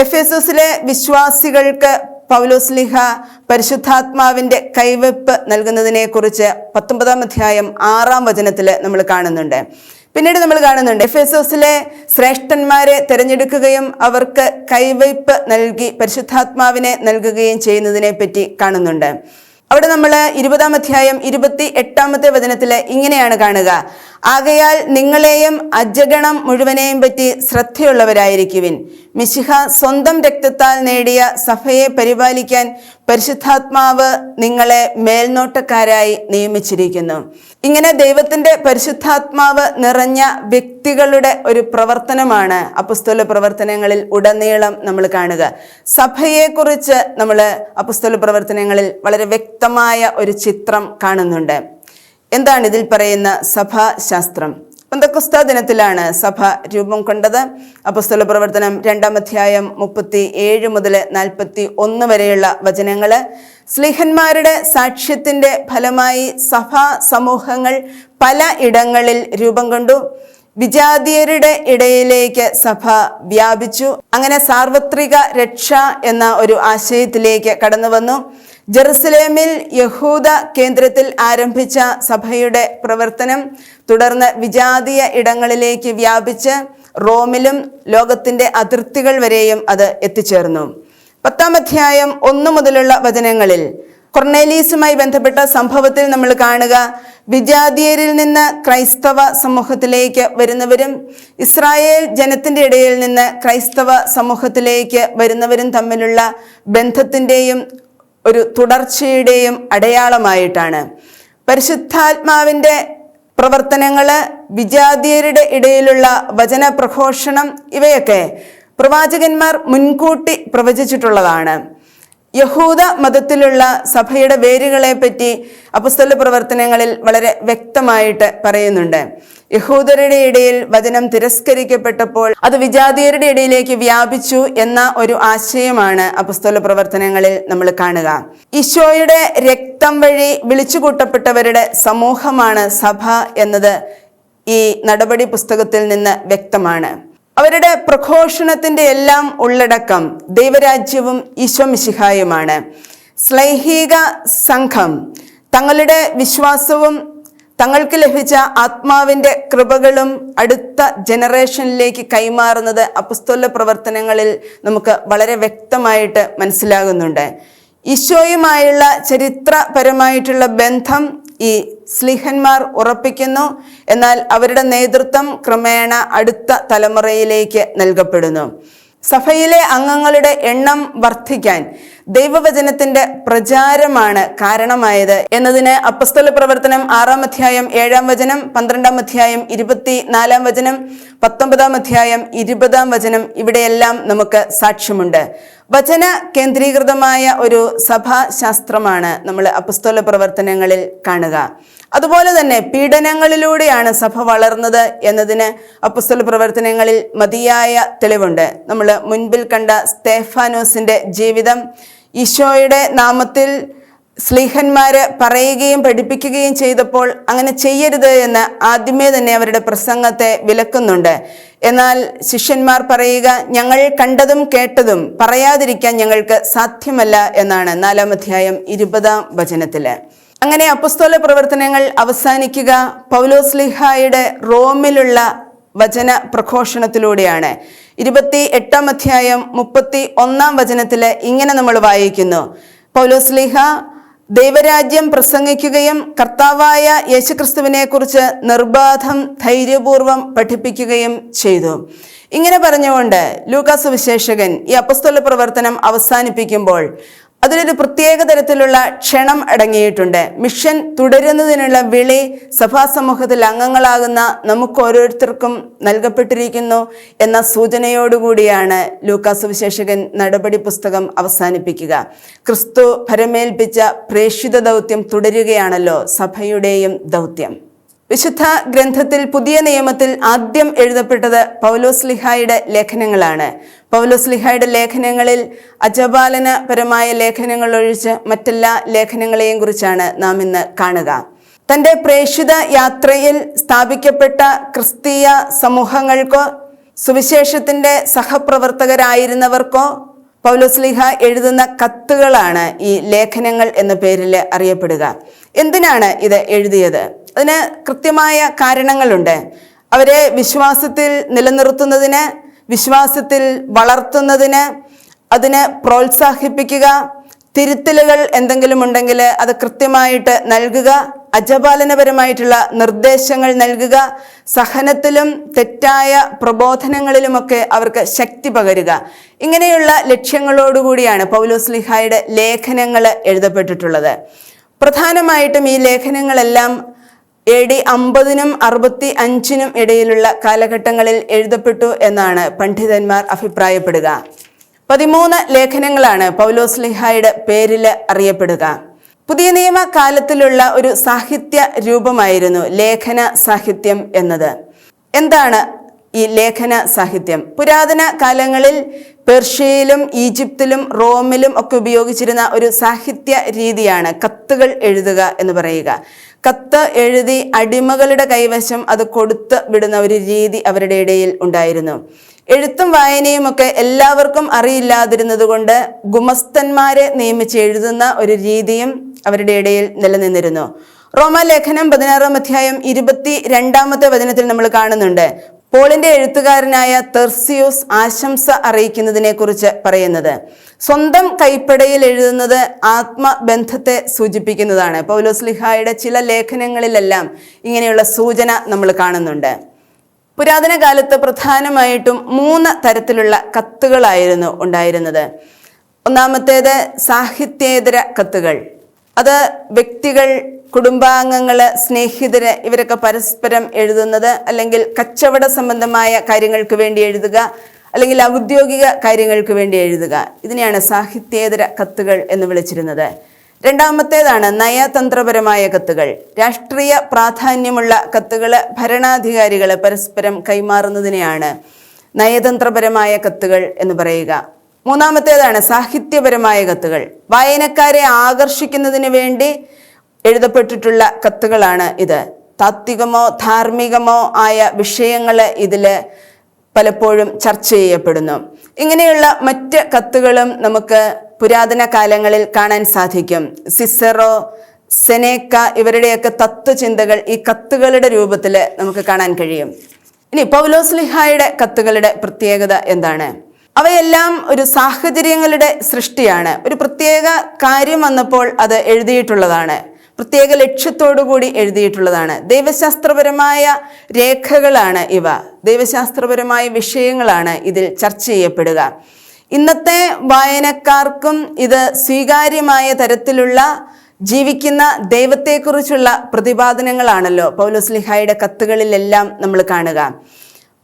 [SPEAKER 1] എഫെസോസിലെ വിശ്വാസികൾക്ക് പൗലോസ്ലീഹ പരിശുദ്ധാത്മാവിന്റെ കൈവയ്പ് നൽകുന്നതിനെ കുറിച്ച് 19-ാം അധ്യായം 6-ാം വചനത്തിൽ നമ്മൾ കാണുന്നുണ്ട്. പിന്നീട് നമ്മൾ കാണുന്നുണ്ട് എഫെസോസിലെ ശ്രേഷ്ഠന്മാരെ തിരഞ്ഞെടുക്കുകയും അവർക്ക് കൈവയ്പ് നൽകി പരിശുദ്ധാത്മാവിനെ നൽകുകയും ചെയ്യുന്നതിനെ പറ്റി കാണുന്നുണ്ട്. അവിടെ നമ്മൾ 20-ാം അധ്യായം 28-ാമത്തെ വചനത്തിൽ ഇങ്ങനെയാണ് കാണുക, ആകയാൽ നിങ്ങളെയും അജഗണം മുഴുവനെയും പറ്റി ശ്രദ്ധയുള്ളവരായിരിക്കുവിൻ. മിശിഹ സ്വന്തം രക്തത്താൽ നേടിയ സഭയെ പരിപാലിക്കാൻ പരിശുദ്ധാത്മാവ് നിങ്ങളെ മേൽനോട്ടക്കാരായി നിയമിച്ചിരിക്കുന്നു. ഇങ്ങനെ ദൈവത്തിന്റെ പരിശുദ്ധാത്മാവ് നിറഞ്ഞ വ്യക്തികളുടെ ഒരു പ്രവർത്തനമാണ് അപ്പോസ്തല പ്രവർത്തനങ്ങളിൽ ഉടനീളം നമ്മൾ കാണുക. സഭയെക്കുറിച്ച് നമ്മൾ അപ്പോസ്തല പ്രവർത്തനങ്ങളിൽ വളരെ വ്യക്തമായ ഒരു ചിത്രം കാണുന്നുണ്ട്. എന്താണ് ഇതിൽ പറയുന്ന സഭാശാസ്ത്രം? പെന്തക്കോസ്താ ദിനത്തിലാണ് സഭ രൂപം കൊണ്ടത്. അപ്പോസ്തല പ്രവർത്തനം 2-ാം അധ്യായം 37 മുതൽ 41 വരെയുള്ള വചനങ്ങൾ. സ്ലീഹന്മാരുടെ സാക്ഷ്യത്തിന്റെ ഫലമായി സഭാ സമൂഹങ്ങൾ പല ഇടങ്ങളിൽ രൂപം കൊണ്ടു. വിജാതീയരുടെ ഇടയിലേക്ക് സഭ വ്യാപിച്ചു. അങ്ങനെ സാർവത്രിക രക്ഷ എന്ന ഒരു ആശയത്തിലേക്ക് കടന്നു വന്നു. ജെറുസലേമിൽ യഹൂദ കേന്ദ്രത്തിൽ ആരംഭിച്ച സഭയുടെ പ്രവർത്തനം തുടർന്ന് വിജാതീയ ഇടങ്ങളിലേക്ക് വ്യാപിച്ച് റോമിലും ലോകത്തിൻ്റെ അതിർത്തികൾ വരെയും അത് എത്തിച്ചേർന്നു. 10-ാം അധ്യായം 1 മുതലുള്ള വചനങ്ങളിൽ കൊർന്നേലീസുമായി ബന്ധപ്പെട്ട സംഭവത്തിൽ നമ്മൾ കാണുക, വിജാതീയരിൽ നിന്ന് ക്രൈസ്തവ സമൂഹത്തിലേക്ക് വരുന്നവരും ഇസ്രായേൽ ജനത്തിൻ്റെ ഇടയിൽ നിന്ന് ക്രൈസ്തവ സമൂഹത്തിലേക്ക് വരുന്നവരും തമ്മിലുള്ള ബന്ധത്തിൻ്റെയും ഒരു തുടർച്ചയുടെയും അടയാളമായിട്ടാണ്. പരിശുദ്ധാത്മാവിൻ്റെ പ്രവർത്തനങ്ങൾ, വിജാതീയരുടെ ഇടയിലുള്ള വചന പ്രഘോഷണം, ഇവയൊക്കെ പ്രവാചകന്മാർ മുൻകൂട്ടി പ്രവചിച്ചിട്ടുള്ളതാണ്. യഹൂദ മതത്തിലുള്ള സഭയുടെ വേരുകളെ പറ്റി അപ്പോസ്തല പ്രവർത്തനങ്ങളിൽ വളരെ വ്യക്തമായിട്ട് പറയുന്നുണ്ട്. യഹൂദരുടെ ഇടയിൽ വചനം തിരസ്കരിക്കപ്പെട്ടപ്പോൾ അത് വിജാതീയരുടെ ഇടയിലേക്ക് വ്യാപിച്ചു എന്ന ഒരു ആശയമാണ് അപ്പോസ്തല പ്രവർത്തനങ്ങളിൽ നമ്മൾ കാണുക. ഈശോയുടെ രക്തം വഴി വിളിച്ചുകൂട്ടപ്പെട്ടവരുടെ സമൂഹമാണ് സഭ എന്നത് ഈ നടപടി പുസ്തകത്തിൽ നിന്ന് വ്യക്തമാണ്. അവരുടെ പ്രഘോഷണത്തിൻ്റെ എല്ലാം ഉള്ളടക്കം ദൈവരാജ്യവും ഈശോ മിശിഹായുമാണ്. ശ്ലൈഹിക സംഘം തങ്ങളുടെ വിശ്വാസവും തങ്ങൾക്ക് ലഭിച്ച ആത്മാവിൻ്റെ കൃപകളും അടുത്ത ജനറേഷനിലേക്ക് കൈമാറുന്നത് അപ്പോസ്തല പ്രവർത്തനങ്ങളിൽ നമുക്ക് വളരെ വ്യക്തമായിട്ട് മനസ്സിലാകുന്നുണ്ട്. ഈശോയുമായുള്ള ചരിത്രപരമായിട്ടുള്ള ബന്ധം ഈ സ്ലീഹന്മാർ ഉറപ്പിക്കുന്നു. എന്നാൽ അവരുടെ നേതൃത്വം ക്രമേണ അടുത്ത തലമുറയിലേക്ക് നൽകപ്പെടുന്നു. സഭയിലെ അംഗങ്ങളുടെ എണ്ണം വർദ്ധിക്കാൻ ദൈവവചനത്തിന്റെ പ്രചാരമാണ് കാരണമായത് എന്നതിന് അപ്പോസ്തല പ്രവർത്തനം 6-ാം അധ്യായം 7-ാം വചനം, 12-ാം അധ്യായം 24-ാം വചനം, 19-ാം അധ്യായം 20-ാം വചനം, ഇവിടെയെല്ലാം നമുക്ക് സാക്ഷ്യമുണ്ട്. വചന കേന്ദ്രീകൃതമായ ഒരു സഭാശാസ്ത്രമാണ് നമ്മൾ അപ്പോസ്തല പ്രവർത്തനങ്ങളിൽ കാണുക. അതുപോലെ തന്നെ പീഡനങ്ങളിലൂടെയാണ് സഭ വളർന്നത് എന്നതിന് അപ്പോസ്തല പ്രവർത്തനങ്ങളിൽ മതിയായ തെളിവുണ്ട്. നമ്മൾ മുൻപിൽ കണ്ട സ്തേഫാനോസിന്റെ ജീവിതം, ഈശോയുടെ നാമത്തിൽ സ്ലീഹന്മാര് പറയുകയും പഠിപ്പിക്കുകയും ചെയ്തപ്പോൾ അങ്ങനെ ചെയ്യരുത് എന്ന് ആദ്യമേ തന്നെ അവരുടെ പ്രസംഗത്തെ വിലക്കുന്നുണ്ട്. എന്നാൽ ശിഷ്യന്മാർ പറയുക, ഞങ്ങൾ കണ്ടതും കേട്ടതും പറയാതിരിക്കാൻ ഞങ്ങൾക്ക് സാധ്യമല്ല എന്നാണ് 4-ാം അധ്യായം 20-ാം വചനത്തില്. അങ്ങനെ അപ്പോസ്തല പ്രവർത്തനങ്ങൾ അവസാനിക്കുക പൗലോസ്ലീഹായുടെ റോമിലുള്ള വചന പ്രഘോഷണത്തിലൂടെയാണ്. 28-ാം അധ്യായം 31-ാം വചനത്തില് ഇങ്ങനെ നമ്മൾ വായിക്കുന്നു, പൗലോസ്ലീഹ ദൈവരാജ്യം പ്രസംഗിക്കുകയും കർത്താവായ യേശുക്രിസ്തുവിനെ കുറിച്ച് നിർബാധം ധൈര്യപൂർവം പഠിപ്പിക്കുകയും ചെയ്തു. ഇങ്ങനെ പറഞ്ഞുകൊണ്ട് ലൂക്കാ സുവിശേഷകൻ ഈ അപ്പോസ്തല പ്രവർത്തനം അവസാനിപ്പിക്കുമ്പോൾ അതിലൊരു പ്രത്യേക തരത്തിലുള്ള ക്ഷണം അടങ്ങിയിട്ടുണ്ട്. മിഷൻ തുടരുന്നതിനുള്ള വിളി സഭാസമൂഹത്തിൽ അംഗങ്ങളാകുന്ന നമുക്ക് ഓരോരുത്തർക്കും നൽകപ്പെട്ടിരിക്കുന്നു എന്ന സൂചനയോടുകൂടിയാണ് ലൂക്കാ സുവിശേഷകൻ നടപടി പുസ്തകം അവസാനിപ്പിക്കുക. ക്രിസ്തു ഭരമേൽപ്പിച്ച പ്രേക്ഷിത ദൗത്യം തുടരുകയാണല്ലോ സഭയുടെയും ദൗത്യം. വിശുദ്ധ ഗ്രന്ഥത്തിൽ പുതിയ നിയമത്തിൽ ആദ്യം എഴുതപ്പെട്ടത് പൗലോസ്ലീഹായുടെ ലേഖനങ്ങളാണ്. പൗലോസ്ലീഹായുടെ ലേഖനങ്ങളിൽ അജപാലനപരമായ ലേഖനങ്ങൾ ഒഴിച്ച് മറ്റെല്ലാ ലേഖനങ്ങളെയും കുറിച്ചാണ് നാം ഇന്ന് കാണുക. തൻ്റെ പ്രേക്ഷിത യാത്രയിൽ സ്ഥാപിക്കപ്പെട്ട ക്രിസ്തീയ സമൂഹങ്ങൾക്കോ സുവിശേഷത്തിൻ്റെ സഹപ്രവർത്തകരായിരുന്നവർക്കോ പൗലോസ്ലീഹ എഴുതുന്ന കത്തുകളാണ് ഈ ലേഖനങ്ങൾ എന്ന പേരിൽ അറിയപ്പെടുക. എന്തിനാണ് ഇത് എഴുതിയത്? അതിന് കൃത്യമായ കാരണങ്ങളുണ്ട്. അവരെ വിശ്വാസത്തിൽ നിലനിർത്തുന്നതിന്, വിശ്വാസത്തിൽ വളർത്തുന്നതിന്, അതിന് പ്രോത്സാഹിപ്പിക്കുക, തിരുത്തലുകൾ എന്തെങ്കിലും ഉണ്ടെങ്കിൽ അത് കൃത്യമായിട്ട് നൽകുക, അജപാലനപരമായിട്ടുള്ള നിർദ്ദേശങ്ങൾ നൽകുക, സഹനത്തിലും തെറ്റായ പ്രബോധനങ്ങളിലുമൊക്കെ അവർക്ക് ശക്തി പകരുക. ഇങ്ങനെയുള്ള ലക്ഷ്യങ്ങളോടുകൂടിയാണ് പൗലോസ്ലീഹായുടെ ലേഖനങ്ങൾ എഴുതപ്പെട്ടിട്ടുള്ളത്. പ്രധാനമായിട്ടും ഈ ലേഖനങ്ങളെല്ലാം AD 50-നും 65-നും ഇടയിലുള്ള കാലഘട്ടങ്ങളിൽ എഴുതപ്പെട്ടു എന്നാണ് പണ്ഡിതന്മാർ അഭിപ്രായപ്പെടുക. 13 ലേഖനങ്ങളാണ് പൗലോസ്ലീഹായുടെ പേരിൽ അറിയപ്പെടുക. പുതിയ നിയമ കാലത്തിലുള്ള ഒരു സാഹിത്യ രൂപമായിരുന്നു ലേഖന സാഹിത്യം എന്നത്. എന്താണ് ഈ ലേഖന സാഹിത്യം? പുരാതന കാലങ്ങളിൽ പേർഷ്യയിലും ഈജിപ്തിലും റോമിലും ഒക്കെ ഉപയോഗിച്ചിരുന്ന ഒരു സാഹിത്യ രീതിയാണ് കത്തുകൾ എഴുതുക എന്ന് പറയുക. കത്ത് എഴുതി അടിമകളുടെ കൈവശം അത് കൊടുത്ത് വിടുന്ന ഒരു രീതി അവരുടെ ഇടയിൽ ഉണ്ടായിരുന്നു. എഴുത്തും വായനയും ഒക്കെ എല്ലാവർക്കും അറിയില്ലാതിരുന്നത് കൊണ്ട് ഗുമസ്തന്മാരെ നിയമിച്ച് എഴുതുന്ന ഒരു രീതിയും അവരുടെ ഇടയിൽ നിലനിന്നിരുന്നു. റോമാലേഖനം 16-ാം അധ്യായം 22-ാമത്തെ വചനത്തിൽ നമ്മൾ കാണുന്നുണ്ട്, പോളിന്റെ എഴുത്തുകാരനായ തെർസിയൂസ് ആശംസ അറിയിക്കുന്നതിനെ കുറിച്ച് പറയുന്നത്, സ്വന്തം കൈപ്പടയിൽ എഴുതുന്നത് ആത്മബന്ധത്തെ സൂചിപ്പിക്കുന്നതാണ്. പൗലോസ്ലിഹായുടെ ചില ലേഖനങ്ങളിലെല്ലാം ഇങ്ങനെയുള്ള സൂചന നമ്മൾ കാണുന്നുണ്ട്. പുരാതന കാലത്ത് പ്രധാനമായിട്ടും 3 തരത്തിലുള്ള കത്തുകളായിരുന്നു ഉണ്ടായിരുന്നത്. ഒന്നാമത്തേത് സാഹിത്യേതര കത്തുകൾ. അത് വ്യക്തികൾ, കുടുംബാംഗങ്ങള്, സ്നേഹിതര് ഇവരൊക്കെ പരസ്പരം എഴുതുന്നത്, അല്ലെങ്കിൽ കച്ചവട സംബന്ധമായ കാര്യങ്ങൾക്ക് വേണ്ടി എഴുതുക, അല്ലെങ്കിൽ ഔദ്യോഗിക കാര്യങ്ങൾക്ക് വേണ്ടി എഴുതുക. ഇതിനെയാണ് സാഹിത്യേതര കത്തുകൾ എന്ന് വിളിച്ചിരുന്നത്. രണ്ടാമത്തേതാണ് നയതന്ത്രപരമായ കത്തുകൾ. രാഷ്ട്രീയ പ്രാധാന്യമുള്ള കത്തുകൾ ഭരണാധികാരികൾ പരസ്പരം കൈമാറുന്നതിനെയാണ് നയതന്ത്രപരമായ കത്തുകൾ എന്ന് പറയുക. മൂന്നാമത്തേതാണ് സാഹിത്യപരമായ കത്തുകൾ. വായനക്കാരെ ആകർഷിക്കുന്നതിന് വേണ്ടി എഴുതപ്പെട്ടിട്ടുള്ള കത്തുകളാണ് ഇത്. താത്വികമോ ധാർമ്മികമോ ആയ വിഷയങ്ങൾ ഇതിൽ പലപ്പോഴും ചർച്ച ചെയ്യപ്പെടുന്നു. ഇങ്ങനെയുള്ള മറ്റ് കത്തുകളും നമുക്ക് പുരാതന കാലങ്ങളിൽ കാണാൻ സാധിക്കും. സിസറോ, സെനേക്ക ഇവരുടെയൊക്കെ തത്വചിന്തകൾ ഈ കത്തുകളുടെ രൂപത്തിൽ നമുക്ക് കാണാൻ കഴിയും. ഇനി പൗലോസ്ലിഹായുടെ കത്തുകളുടെ പ്രത്യേകത എന്താണ്? അവയെല്ലാം ഒരു സാഹചര്യങ്ങളുടെ സൃഷ്ടിയാണ്. ഒരു പ്രത്യേക കാര്യം വന്നപ്പോൾ അത് എഴുതിയിട്ടുള്ളതാണ്. പ്രത്യേക ലക്ഷ്യത്തോടു കൂടി എഴുതിയിട്ടുള്ളതാണ്. ദൈവശാസ്ത്രപരമായ രേഖകളാണ് ഇവ. ദൈവശാസ്ത്രപരമായ വിഷയങ്ങളാണ് ഇതിൽ ചർച്ച ചെയ്യപ്പെടുക. ഇന്നത്തെ വായനക്കാർക്കും ഇത് സ്വീകാര്യമായ തരത്തിലുള്ള ജീവിക്കുന്ന ദൈവത്തെക്കുറിച്ചുള്ള പ്രതിപാദനങ്ങളാണല്ലോ പൗലോസ്ലിഹായുടെ കത്തുകളിലെല്ലാം നമ്മൾ കാണുക.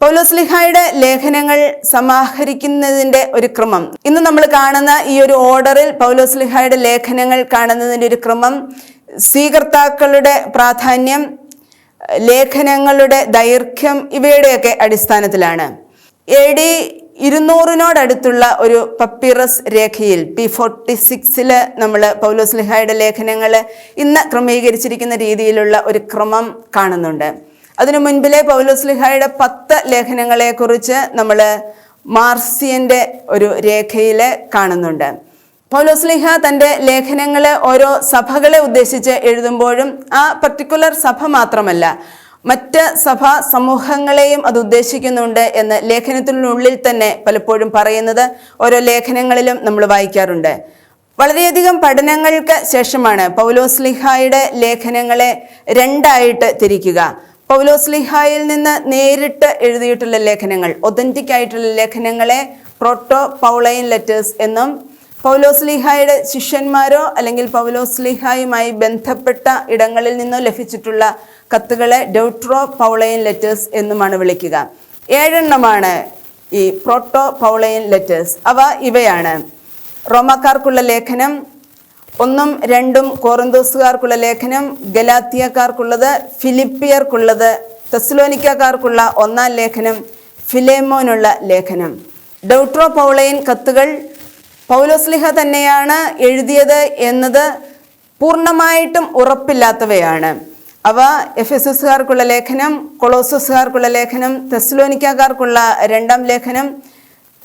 [SPEAKER 1] പൗലോസ്ലിഹായുടെ ലേഖനങ്ങൾ സമാഹരിക്കുന്നതിൻ്റെ ഒരു ക്രമം, ഇന്ന് നമ്മൾ കാണുന്ന ഈ ഒരു ഓർഡറിൽ പൗലോസ്ലിഹായുടെ ലേഖനങ്ങൾ കാണുന്നതിൻ്റെ ഒരു ക്രമം സ്വീകർത്താക്കളുടെ പ്രാധാന്യം, ലേഖനങ്ങളുടെ ദൈർഘ്യം ഇവയുടെയൊക്കെ അടിസ്ഥാനത്തിലാണ്. AD 200 ഒരു പപ്പിറസ് രേഖയിൽ P46 നമ്മൾ പൗലോസ്ലിഹായുടെ ലേഖനങ്ങൾ ഇന്ന് ക്രമീകരിച്ചിരിക്കുന്ന രീതിയിലുള്ള ഒരു ക്രമം കാണുന്നുണ്ട്. അതിനു മുൻപിലെ പൗലോസ്ലിഹായുടെ 10 ലേഖനങ്ങളെ കുറിച്ച് നമ്മൾ മാർസിയന്റെ ഒരു രേഖയിൽ കാണുന്നുണ്ട്. പൗലോസ്ലിഹ തൻ്റെ ലേഖനങ്ങൾ ഓരോ സഭകളെ ഉദ്ദേശിച്ച് എഴുതുമ്പോഴും ആ പർട്ടിക്കുലർ സഭ മാത്രമല്ല, മറ്റ് സഭാ സമൂഹങ്ങളെയും അത് ഉദ്ദേശിക്കുന്നുണ്ട് എന്ന് ലേഖനത്തിനുള്ളിൽ തന്നെ പലപ്പോഴും പറയുന്നത് ഓരോ ലേഖനങ്ങളിലും നമ്മൾ വായിക്കാറുണ്ട്. വളരെയധികം പഠനങ്ങൾക്ക് ശേഷമാണ് പൗലോസ്ലിഹായുടെ ലേഖനങ്ങളെ 2ആയിട്ട് തിരിക്കുക. പൗലോസ്ലിഹായിൽ നിന്ന് നേരിട്ട് എഴുതിയിട്ടുള്ള ലേഖനങ്ങൾ, ഒതന്റിക് ആയിട്ടുള്ള ലേഖനങ്ങളെ പ്രോട്ടോ പൗളൈൻ ലെറ്റേഴ്സ് എന്നും, പൗലോസ്ലിഹായുടെ ശിഷ്യന്മാരോ അല്ലെങ്കിൽ പൗലോസ്ലിഹായുമായി ബന്ധപ്പെട്ട ഇടങ്ങളിൽ നിന്നോ ലഭിച്ചിട്ടുള്ള കത്തുകളെ ഡെട്രോ പൗളൈൻ ലെറ്റേഴ്സ് എന്നുമാണ് വിളിക്കുക. 7 ഈ പ്രോട്ടോ പൗളൈൻ ലെറ്റേഴ്സ്. അവ ഇവയാണ്: റോമാക്കാർക്കുള്ള ലേഖനം, 1ഉം 2ഉം കോറിന്തോസുകാർക്കുള്ള ലേഖനം, ഗലാത്യക്കാർക്കുള്ളത്, ഫിലിപ്പിയർക്കുള്ളത്, തെസ്സലോനിക്കക്കാർക്കുള്ള 1-ാം ലേഖനം, ഫിലേമോനുള്ള ലേഖനം. ഡെട്രോ പൗളൈൻ കത്തുകൾ പൗലോസ്ലിഹ തന്നെയാണ് എഴുതിയത് എന്നത് പൂർണ്ണമായിട്ടും ഉറപ്പില്ലാത്തവയാണ്. അവ എഫെസസുകാർക്കുള്ള ലേഖനം, കൊളോസസുകാർക്കുള്ള ലേഖനം, തെസ്സലോനിക്കക്കാർക്കുള്ള 2-ാം ലേഖനം,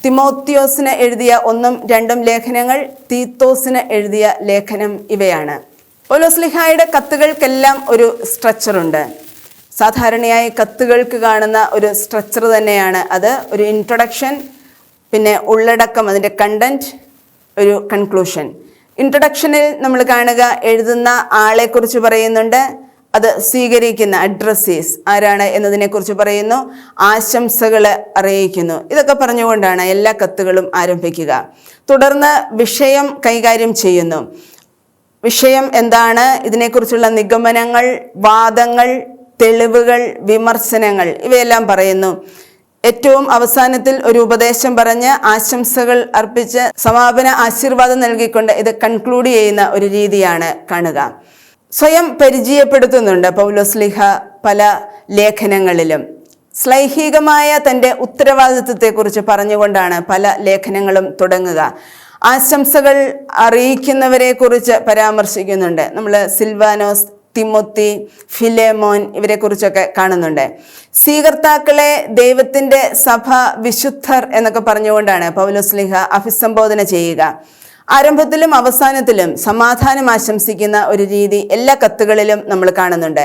[SPEAKER 1] തിമോത്തിയോസിന് എഴുതിയ 1ഉം 2ഉം ലേഖനങ്ങൾ, തീത്തോസിന് എഴുതിയ ലേഖനം ഇവയാണ്. പൗലോസ്ലിഹായുടെ കത്തുകൾക്കെല്ലാം ഒരു സ്ട്രക്ചറുണ്ട്. സാധാരണയായി കത്തുകൾക്ക് കാണുന്ന ഒരു സ്ട്രക്ചർ തന്നെയാണ് അത്. ഒരു ഇൻട്രൊഡക്ഷൻ, പിന്നെ ഉള്ളടക്കം, അതിൻ്റെ കണ്ടന്റ്, ഒരു കൺക്ലൂഷൻ. ഇൻട്രൊഡക്ഷനിൽ നമ്മൾ കാണുക എഴുതുന്ന ആളെക്കുറിച്ച് പറയുന്നുണ്ട്, അത് സ്വീകരിക്കുന്ന അഡ്രസ്സീസ് ആരാണ് എന്നതിനെക്കുറിച്ച് പറയുന്നു, ആശംസകൾ അറിയിക്കുന്നു. ഇതൊക്കെ പറഞ്ഞുകൊണ്ടാണ് എല്ലാ കത്തുകളും ആരംഭിക്കുക. തുടർന്ന് വിഷയം കൈകാര്യം ചെയ്യുന്നു. വിഷയം എന്താണ്, ഇതിനെക്കുറിച്ചുള്ള നിഗമനങ്ങൾ, വാദങ്ങൾ, തെളിവുകൾ, വിമർശനങ്ങൾ ഇവയെല്ലാം പറയുന്നു. ഏറ്റവും അവസാനത്തിൽ ഒരു ഉപദേശം പറഞ്ഞ് ആശംസകൾ അർപ്പിച്ച് സമാപന ആശീർവാദം നൽകിക്കൊണ്ട് ഇത് കൺക്ലൂഡ് ചെയ്യുന്ന ഒരു രീതിയാണ് കാണുക. സ്വയം പരിചയപ്പെടുത്തുന്നുണ്ട് പൗലോസ്ലിഹ പല ലേഖനങ്ങളിലും. ശ്ലൈഹികമായ തൻ്റെ ഉത്തരവാദിത്വത്തെക്കുറിച്ച് പറഞ്ഞുകൊണ്ടാണ് പല ലേഖനങ്ങളും തുടങ്ങുക. ആശംസകൾ അറിയിക്കുന്നവരെ കുറിച്ച് പരാമർശിക്കുന്നുണ്ട്. നമ്മൾ സിൽവാനോസ്, തിമോത്തി, ഫിലേമോൻ ഇവരെ കുറിച്ചൊക്കെ കാണുന്നുണ്ട്. സ്വീകർത്താക്കളെ ദൈവത്തിൻ്റെ സഭ വിശുദ്ധർ എന്നൊക്കെ പറഞ്ഞുകൊണ്ടാണ് പൗലോസ്ലിഹ അഭിസംബോധന ചെയ്യുക. ആരംഭത്തിലും അവസാനത്തിലും സമാധാനം ആശംസിക്കുന്ന ഒരു രീതി എല്ലാ കത്തുകളിലും നമ്മൾ കാണുന്നുണ്ട്.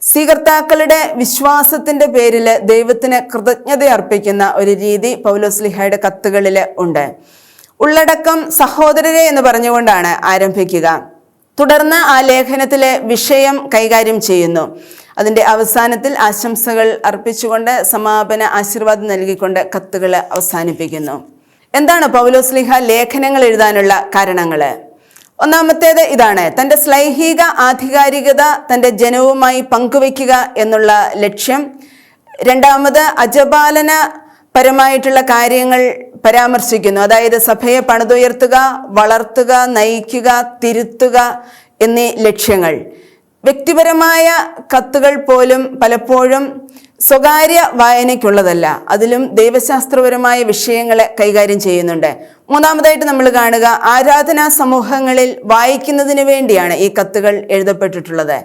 [SPEAKER 1] സ്വീകർത്താക്കളുടെ വിശ്വാസത്തിന്റെ പേരിൽ ദൈവത്തിന് കൃതജ്ഞത അർപ്പിക്കുന്ന ഒരു രീതി പൗലോസ്ലീഹായുടെ കത്തുകളിൽ ഉണ്ട്. ഉള്ളടക്കം സഹോദരരെ എന്ന് പറഞ്ഞുകൊണ്ടാണ് ആരംഭിക്കുക. തുടർന്ന് ആ ലേഖനത്തിലെ വിഷയം കൈകാര്യം ചെയ്യുന്നു. അതിൻ്റെ അവസാനത്തിൽ ആശംസകൾ അർപ്പിച്ചുകൊണ്ട് സമാപന ആശീർവാദം നൽകിക്കൊണ്ട് കത്തുകൾ അവസാനിപ്പിക്കുന്നു. എന്താണ് പൗലോസ്ലീഹ ലേഖനങ്ങൾ എഴുതാനുള്ള കാരണങ്ങൾ? ഒന്നാമത്തേത് ഇതാണ്: തൻ്റെ ശ്ലൈഹിക ആധികാരികത തൻ്റെ ജനവുമായി പങ്കുവയ്ക്കുക എന്നുള്ള ലക്ഷ്യം. രണ്ടാമത് അജപാലന പരമായിട്ടുള്ള കാര്യങ്ങൾ പരാമർശിക്കുന്നു. അതായത് സഭയെ പണിതുയർത്തുക, വളർത്തുക, നയിക്കുക, തിരുത്തുക എന്നീ ലക്ഷ്യങ്ങൾ. വ്യക്തിപരമായ കത്തുകൾ പോലും പലപ്പോഴും സ്വകാര്യ വായനയ്ക്കുള്ളതല്ല, അതിലും ദൈവശാസ്ത്രപരമായ വിഷയങ്ങളെ കൈകാര്യം ചെയ്യുന്നുണ്ട്. മൂന്നാമതായിട്ട് നമ്മൾ കാണുക, ആരാധനാ സമൂഹങ്ങളിൽ വായിക്കുന്നതിന് വേണ്ടിയാണ് ഈ കത്തുകൾ എഴുതപ്പെട്ടിട്ടുള്ളത്.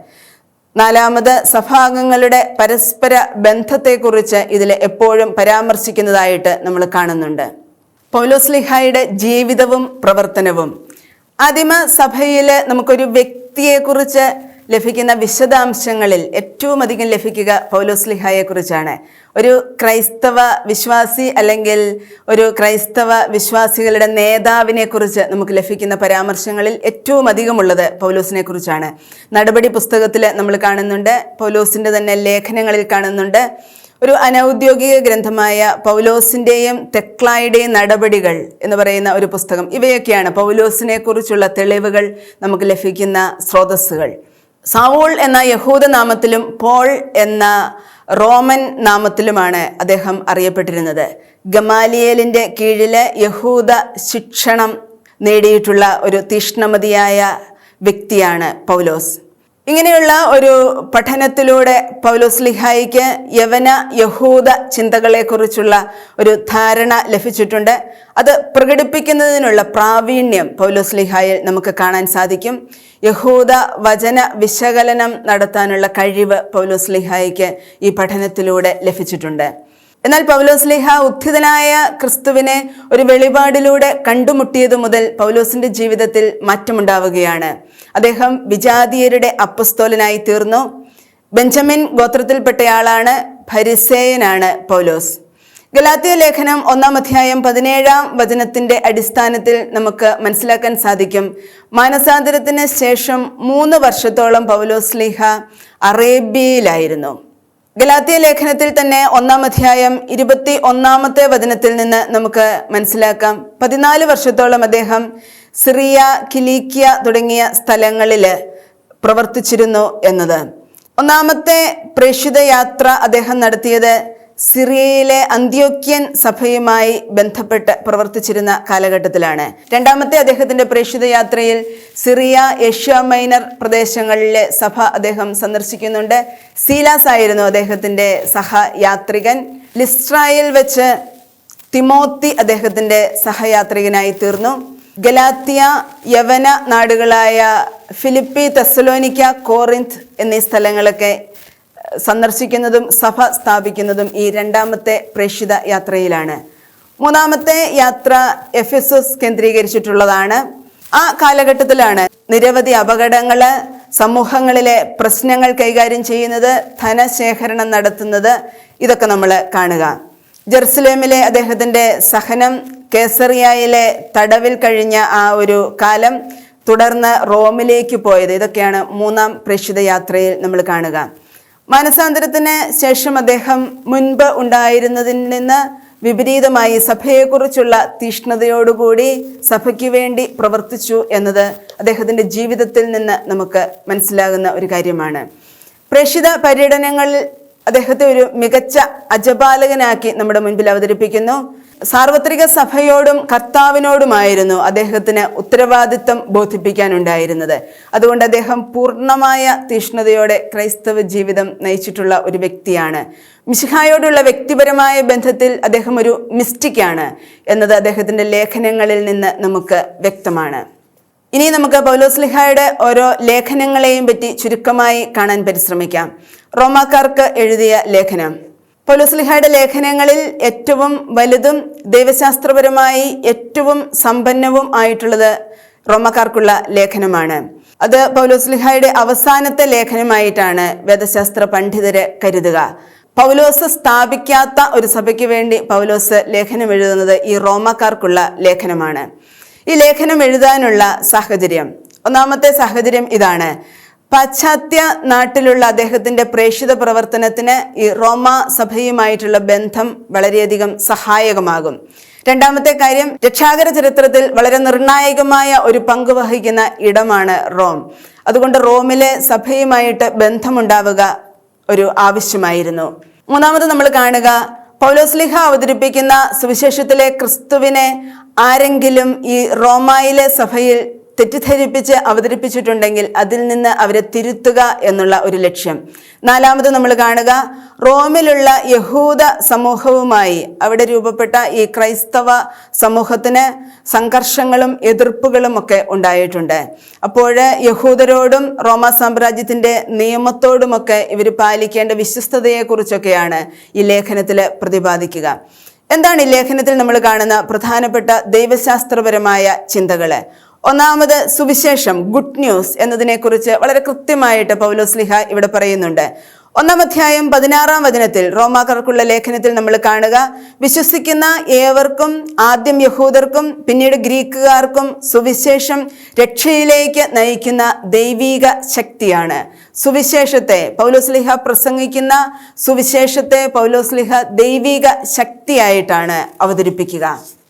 [SPEAKER 1] നാലാമത്, സഭാംഗങ്ങളുടെ പരസ്പര ബന്ധത്തെക്കുറിച്ച് ഇതിൽ എപ്പോഴും പരാമർശിക്കുന്നതായിട്ട് നമ്മൾ കാണുന്നുണ്ട്. പൗലോസ്ലീഹായുടെ ജീവിതവും പ്രവർത്തനവും. ആദിമ സഭയിൽ നമുക്കൊരു വ്യക്തിയെക്കുറിച്ച് ലഭിക്കുന്ന വിശദാംശങ്ങളിൽ ഏറ്റവും അധികം ലഭിക്കുക പൗലോസ്ലീഹായെ കുറിച്ചാണ്. ഒരു ക്രൈസ്തവ വിശ്വാസി അല്ലെങ്കിൽ ഒരു ക്രൈസ്തവ വിശ്വാസികളുടെ നേതാവിനെ കുറിച്ച് നമുക്ക് ലഭിക്കുന്ന പരാമർശങ്ങളിൽ ഏറ്റവും അധികമുള്ളത് പൗലോസിനെ കുറിച്ചാണ്. നടപടി പുസ്തകത്തിൽ നമ്മൾ കാണുന്നുണ്ട്, പൗലോസിൻ്റെ തന്നെ ലേഖനങ്ങളിൽ കാണുന്നുണ്ട്. ഒരു അനൗദ്യോഗിക ഗ്രന്ഥമായ പൗലോസിൻ്റെയും തെക്ലായുടെയും നടപടികൾ എന്ന് പറയുന്ന ഒരു പുസ്തകം. ഇവയൊക്കെയാണ് പൗലോസിനെ കുറിച്ചുള്ള തെളിവുകൾ നമുക്ക് ലഭിക്കുന്ന സ്രോതസ്സുകൾ. സൗൾ എന്ന യഹൂദ നാമത്തിലും പോൾ എന്ന റോമൻ നാമത്തിലുമാണ് അദ്ദേഹം അറിയപ്പെട്ടിരുന്നത്. ഗമാലിയേലിൻ്റെ കീഴിൽ യഹൂദ ശിക്ഷണം നേടിയിട്ടുള്ള ഒരു തീഷ്ണമതിയായ വ്യക്തിയാണ് പൗലോസ്. ഇങ്ങനെയുള്ള ഒരു പഠനത്തിലൂടെ പൗലോസ്ലീഹായ്ക്ക് യവന യഹൂദ ചിന്തകളെക്കുറിച്ചുള്ള ഒരു ധാരണ ലഭിച്ചിട്ടുണ്ട്. അത് പ്രകടിപ്പിക്കുന്നതിനുള്ള പ്രാവീണ്യം പൗലോസ്ലീഹായിൽ നമുക്ക് കാണാൻ സാധിക്കും. യഹൂദ വചന വിശകലനം നടത്താനുള്ള കഴിവ് പൗലോസ്ലീഹായ്ക്ക് ഈ പഠനത്തിലൂടെ ലഭിച്ചിട്ടുണ്ട്. എന്നാൽ പൗലോസ്ലീഹ ഉത്ഥിതനായ ക്രിസ്തുവിനെ ഒരു വെളിപാടിലൂടെ കണ്ടുമുട്ടിയതു മുതൽ പൗലോസിന്റെ ജീവിതത്തിൽ മാറ്റമുണ്ടാവുകയാണ്. അദ്ദേഹം വിജാതീയരുടെ അപ്പസ്തോലനായി തീർന്നു. ബെഞ്ചമിൻ ഗോത്രത്തിൽപ്പെട്ടയാളാണ്, ഫരിസേയനാണ് പൗലോസ്. ഗലാത്യ ലേഖനം 1-ാം അധ്യായം 17-ാം വചനത്തിന്റെ അടിസ്ഥാനത്തിൽ നമുക്ക് മനസ്സിലാക്കാൻ സാധിക്കും, മാനസാന്തരത്തിന് ശേഷം 3 വർഷത്തോളം പൗലോസ്ലീഹ അറേബ്യയിലായിരുന്നു. ഗലാത്യ ലേഖനത്തിൽ തന്നെ 1-ാം അധ്യായം 21-ാമത്തെ വചനത്തിൽ നിന്ന് നമുക്ക് മനസ്സിലാക്കാം 14 വർഷത്തോളം അദ്ദേഹം സിറിയ, കിലീക്കിയ തുടങ്ങിയ സ്ഥലങ്ങളിൽ പ്രവർത്തിച്ചിരുന്നു എന്നത്. 1-ാമത്തെ പ്രേക്ഷിത യാത്ര അദ്ദേഹം നടത്തിയത് സിറിയയിലെ അന്ത്യോക്യൻ സഭയുമായി ബന്ധപ്പെട്ട് പ്രവർത്തിച്ചിരുന്ന കാലഘട്ടത്തിലാണ്. 2-ാമത്തെ അദ്ദേഹത്തിന്റെ പ്രേക്ഷിത യാത്രയിൽ സിറിയ, ഏഷ്യ മൈനർ പ്രദേശങ്ങളിലെ സഭ അദ്ദേഹം സന്ദർശിക്കുന്നുണ്ട്. സീലാസ് ആയിരുന്നു അദ്ദേഹത്തിന്റെ സഹയാത്രികൻ. ലിസ്ട്രായിൽ വെച്ച് തിമോത്തി അദ്ദേഹത്തിന്റെ സഹയാത്രികനായി തീർന്നു. ഗലാത്യ, യവന നാടുകളായ ഫിലിപ്പി, തെസ്സലോനിക്ക, കോറിന്ത് എന്നീ സ്ഥലങ്ങളൊക്കെ സന്ദർശിക്കുന്നതും സഭ സ്ഥാപിക്കുന്നതും ഈ 2-ാമത്തെ പ്രേക്ഷിത യാത്രയിലാണ്. 3-ാമത്തെ യാത്ര എഫെസോസ് കേന്ദ്രീകരിച്ചിട്ടുള്ളതാണ്. ആ കാലഘട്ടത്തിലാണ് നിരവധി അപകടങ്ങള്, സമൂഹങ്ങളിലെ പ്രശ്നങ്ങൾ കൈകാര്യം ചെയ്യുന്നത്, ധനശേഖരണം നടത്തുന്നത്, ഇതൊക്കെ നമ്മൾ കാണുക. ജെറുസലേമിലെ അദ്ദേഹത്തിന്റെ സഹനം, കേസറിയയിലെ തടവിൽ കഴിഞ്ഞ ആ ഒരു കാലം, തുടർന്ന് റോമിലേക്ക് പോയത്, ഇതൊക്കെയാണ് 3-ാം പ്രേക്ഷിത യാത്രയിൽ നമ്മൾ കാണുക. മാനസാന്തരത്തിന് ശേഷം അദ്ദേഹം മുൻപ് ഉണ്ടായിരുന്നതിൽ നിന്ന് വിപരീതമായി സഭയെക്കുറിച്ചുള്ള തീഷ്ണതയോടുകൂടി സഭയ്ക്ക് വേണ്ടി പ്രവർത്തിച്ചു എന്നത് അദ്ദേഹത്തിൻ്റെ ജീവിതത്തിൽ നിന്ന് നമുക്ക് മനസ്സിലാകുന്ന ഒരു കാര്യമാണ്. പ്രേക്ഷിത പര്യടനങ്ങളിൽ അദ്ദേഹത്തെ ഒരു മികച്ച അജപാലകനാക്കി നമ്മുടെ മുൻപിൽ അവതരിപ്പിക്കുന്നു. സാർവത്രിക സഭയോടും കർത്താവിനോടുമായിരുന്നു അദ്ദേഹത്തിന് ഉത്തരവാദിത്വം ബോധിപ്പിക്കാനുണ്ടായിരുന്നത്. അതുകൊണ്ട് അദ്ദേഹം പൂർണ്ണമായ തീഷ്ണതയോടെ ക്രൈസ്തവ ജീവിതം നയിച്ചിട്ടുള്ള ഒരു വ്യക്തിയാണ്. മിശിഹായോടുള്ള വ്യക്തിപരമായ ബന്ധത്തിൽ അദ്ദേഹം ഒരു മിസ്റ്റിക്കാണ് എന്നത് അദ്ദേഹത്തിൻ്റെ ലേഖനങ്ങളിൽ നിന്ന് നമുക്ക് വ്യക്തമാണ്. ഇനി നമുക്ക് പൗലോസ്ലീഹായുടെ ഓരോ ലേഖനങ്ങളെയും പറ്റി ചുരുക്കമായി കാണാൻ പരിശ്രമിക്കാം. റോമാക്കാർക്ക് എഴുതിയ ലേഖനം. പൗലോസ്ലീഹായുടെ ലേഖനങ്ങളിൽ ഏറ്റവും വലുതും ദൈവശാസ്ത്രപരമായി ഏറ്റവും സമ്പന്നവും ആയിട്ടുള്ളത് റോമാക്കാർക്കുള്ള ലേഖനമാണ്. അത് പൗലോസ്ലിഹായുടെ അവസാനത്തെ ലേഖനമായിട്ടാണ് വേദശാസ്ത്ര പണ്ഡിതര് കരുതുക. പൗലോസ് സ്ഥാപിക്കാത്ത ഒരു സഭയ്ക്ക് വേണ്ടി പൗലോസ് ലേഖനം എഴുതുന്നത് ഈ റോമാക്കാർക്കുള്ള ലേഖനമാണ്. ഈ ലേഖനം എഴുതാനുള്ള സാഹചര്യം, ഒന്നാമത്തെ സാഹചര്യം ഇതാണ്: പാശ്ചാത്യ നാട്ടിലുള്ള അദ്ദേഹത്തിന്റെ പ്രേക്ഷിത പ്രവർത്തനത്തിന് ഈ റോമ സഭയുമായിട്ടുള്ള ബന്ധം വളരെയധികം സഹായകമാകും. രണ്ടാമത്തെ കാര്യം, രക്ഷാകര ചരിത്രത്തിൽ വളരെ നിർണായകമായ ഒരു പങ്ക് വഹിക്കുന്ന ഇടമാണ് റോം. അതുകൊണ്ട് റോമിലെ സഭയുമായിട്ട് ബന്ധമുണ്ടാവുക ഒരു ആവശ്യമായിരുന്നു. മൂന്നാമത് നമ്മൾ കാണുക, പൗലോസ്ലിഹ അവതരിപ്പിക്കുന്ന സുവിശേഷത്തിലെ ക്രിസ്തുവിനെ ആരെങ്കിലും ഈ റോമായിലെ സഭയിൽ തെറ്റിദ്ധരിപ്പിച്ച് അവതരിപ്പിച്ചിട്ടുണ്ടെങ്കിൽ അതിൽ നിന്ന് അവരെ തിരുത്തുക എന്നുള്ള ഒരു ലക്ഷ്യം. നാലാമത് നമ്മൾ കാണുക, റോമിലുള്ള യഹൂദ സമൂഹവുമായി അവിടെ രൂപപ്പെട്ട ഈ ക്രൈസ്തവ സമൂഹത്തിന് സംഘർഷങ്ങളും എതിർപ്പുകളും ഒക്കെ ഉണ്ടായിട്ടുണ്ട്. അപ്പോൾ യഹൂദരോടും റോമ സാമ്രാജ്യത്തിന്റെ നിയമത്തോടുമൊക്കെ ഇവർ പാലിക്കേണ്ട വിശ്വസ്തതയെക്കുറിച്ചൊക്കെയാണ് ഈ ലേഖനത്തിൽ പ്രതിപാദിക്കുക. എന്താണ് ഈ ലേഖനത്തിൽ നമ്മൾ കാണുന്ന പ്രധാനപ്പെട്ട ദൈവശാസ്ത്രപരമായ ചിന്തകള്? ഒന്നാമത്, സുവിശേഷം, ഗുഡ് ന്യൂസ് എന്നതിനെക്കുറിച്ച് വളരെ കൃത്യമായിട്ട് പൗലോസ്ലിഹ ഇവിടെ പറയുന്നുണ്ട്. 1-ാം അധ്യായം 16-ാം വചനത്തിൽ റോമാക്കാർക്കുള്ള ലേഖനത്തിൽ നമ്മൾ കാണുക, വിശ്വസിക്കുന്ന ഏവർക്കും, ആദ്യം യഹൂദർക്കും പിന്നീട് ഗ്രീക്കുകാർക്കും സുവിശേഷം രക്ഷയിലേക്ക് നയിക്കുന്ന ദൈവീക ശക്തിയാണ്. സുവിശേഷത്തെ പൗലോസ്ലിഹ പ്രസംഗിക്കുന്ന സുവിശേഷത്തെ പൗലോസ്ലിഹ ദൈവിക ശക്തിയായിട്ടാണ് അവതരിപ്പിക്കുക.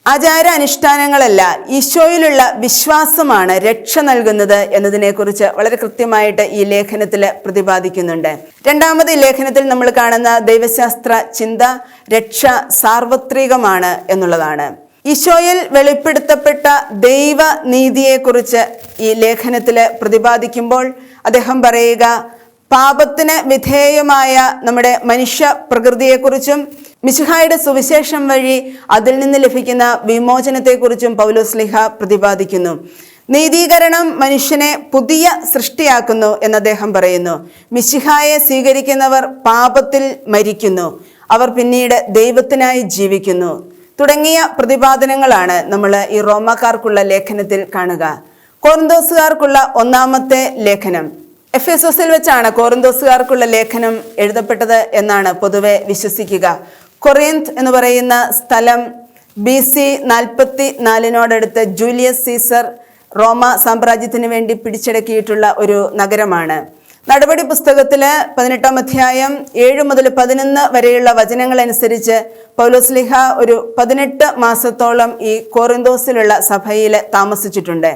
[SPEAKER 1] ആചാര അനുഷ്ഠാനങ്ങളല്ല, ഈശോയിലുള്ള വിശ്വാസമാണ് രക്ഷ നൽകുന്നത് എന്നതിനെക്കുറിച്ച് വളരെ കൃത്യമായിട്ട് ഈ ലേഖനത്തിൽ പ്രതിപാദിക്കുന്നുണ്ട്. രണ്ടാമത് ഈ ലേഖനത്തിൽ നമ്മൾ കാണുന്ന ദൈവശാസ്ത്ര ചിന്ത, രക്ഷ സാർവത്രികമാണ് എന്നുള്ളതാണ്. ഈശോയിൽ വെളിപ്പെടുത്തപ്പെട്ട ദൈവനീതിയെക്കുറിച്ച് ഈ ലേഖനത്തിൽ പ്രതിപാദിക്കുമ്പോൾ അദ്ദേഹം പറയുക, പാപത്തിന് വിധേയമായ നമ്മുടെ മനുഷ്യ പ്രകൃതിയെക്കുറിച്ചും മിശിഹായുടെ സുവിശേഷം വഴി അതിൽ നിന്ന് ലഭിക്കുന്ന വിമോചനത്തെക്കുറിച്ചും പൗലോസ്ലിഹ പ്രതിപാദിക്കുന്നു. നീതീകരണം മനുഷ്യനെ പുതിയ സൃഷ്ടിയാക്കുന്നു എന്ന് അദ്ദേഹം പറയുന്നു. മിശിഹായെ സ്വീകരിക്കുന്നവർ പാപത്തിൽ മരിക്കുന്നു, അവർ പിന്നീട് ദൈവത്തിനായി ജീവിക്കുന്നു തുടങ്ങിയ പ്രതിപാദനങ്ങളാണ് നമ്മൾ ഈ റോമാക്കാർക്കുള്ള ലേഖനത്തിൽ കാണുക. കൊറിന്തോസുകാർക്കുള്ള 1-ാമത്തെ ലേഖനം, എഫെസോസിൽ വെച്ചാണ് കൊറിന്തോസുകാർക്കുള്ള ലേഖനം എഴുതപ്പെട്ടത് എന്നാണ് പൊതുവെ വിശ്വസിക്കുക. കൊറിന്ത് എന്ന് പറയുന്ന സ്ഥലം BC 44 ജൂലിയസ് സീസർ റോമ സാമ്രാജ്യത്തിന് വേണ്ടി പിടിച്ചടക്കിയിട്ടുള്ള ഒരു നഗരമാണ്. നടപടി പുസ്തകത്തില് 18-ാം അധ്യായം 7 മുതൽ 11 വരെയുള്ള വചനങ്ങൾ അനുസരിച്ച് പൗലോസ്ലിഹ ഒരു 18 മാസത്തോളം ഈ കൊറിന്തോസിലുള്ള സഭയിൽ താമസിച്ചിട്ടുണ്ട്.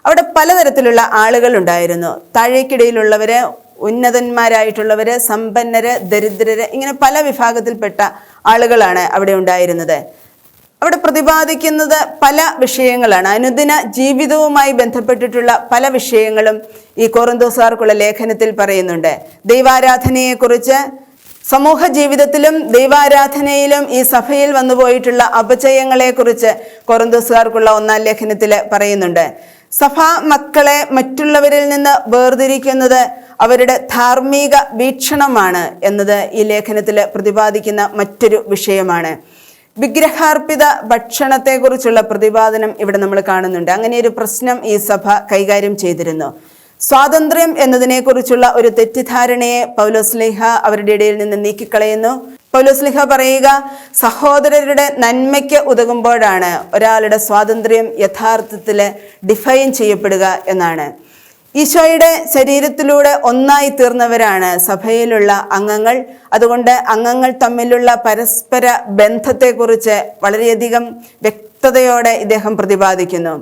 [SPEAKER 1] അവിടെ പലതരത്തിലുള്ള ആളുകൾ ഉണ്ടായിരുന്നു. താഴേക്കിടയിലുള്ളവര്, ഉന്നതന്മാരായിട്ടുള്ളവര്, സമ്പന്നര്, ദരിദ്രര്, ഇങ്ങനെ പല വിഭാഗത്തിൽപ്പെട്ട ആളുകളാണ് അവിടെ ഉണ്ടായിരുന്നത്. അവിടെ പ്രതിപാദിക്കുന്നത് പല വിഷയങ്ങളാണ്. അനുദിന ജീവിതവുമായി ബന്ധപ്പെട്ടിട്ടുള്ള പല വിഷയങ്ങളും ഈ കൊറിന്തോസുകാർക്കുള്ള ലേഖനത്തിൽ പറയുന്നുണ്ട്. ദൈവാരാധനയെക്കുറിച്ച്, സമൂഹ ജീവിതത്തിലും ദൈവാരാധനയിലും ഈ സഭയിൽ വന്നുപോയിട്ടുള്ള അപചയങ്ങളെക്കുറിച്ച് കൊറിന്തോസുകാർക്കുള്ള 1-ാം ലേഖനത്തിൽ പറയുന്നുണ്ട്. സഭാ മക്കളെ മറ്റുള്ളവരിൽ നിന്ന് വേർതിരിക്കുന്നത് അവരുടെ ധാർമ്മിക വീക്ഷണമാണ് എന്നത് ഈ ലേഖനത്തിൽ പ്രതിപാദിക്കുന്ന മറ്റൊരു വിഷയമാണ്. വിഗ്രഹാർപ്പിത ഭക്ഷണത്തെക്കുറിച്ചുള്ള പ്രതിപാദനം ഇവിടെ നമ്മൾ കാണുന്നുണ്ട്. അങ്ങനെ ഒരു പ്രശ്നം ഈ സഭ കൈകാര്യം ചെയ്തിരുന്നു. സ്വാതന്ത്ര്യം എന്നതിനെക്കുറിച്ചുള്ള ഒരു തെറ്റിദ്ധാരണയെ പൗലോസ്ലിഹ അവരുടെ ഇടയിൽ നിന്ന് നീക്കിക്കളയുന്നു. പൗലോസ്ലിഹ പറയുക, സഹോദരരുടെ നന്മയ്ക്ക് ഉതകുമ്പോഴാണ് ഒരാളുടെ സ്വാതന്ത്ര്യം യഥാർത്ഥത്തിൽ ഡിഫൈൻ ചെയ്യപ്പെടുക എന്നാണ്. ഈശോയുടെ ശരീരത്തിലൂടെ ഒന്നായി തീർന്നവരാണ് സഭയിലുള്ള അംഗങ്ങൾ. അതുകൊണ്ട് അംഗങ്ങൾ തമ്മിലുള്ള പരസ്പര ബന്ധത്തെക്കുറിച്ച് വളരെയധികം വ്യക്തതയോടെ ഇദ്ദേഹം പ്രതിപാദിക്കുന്നു.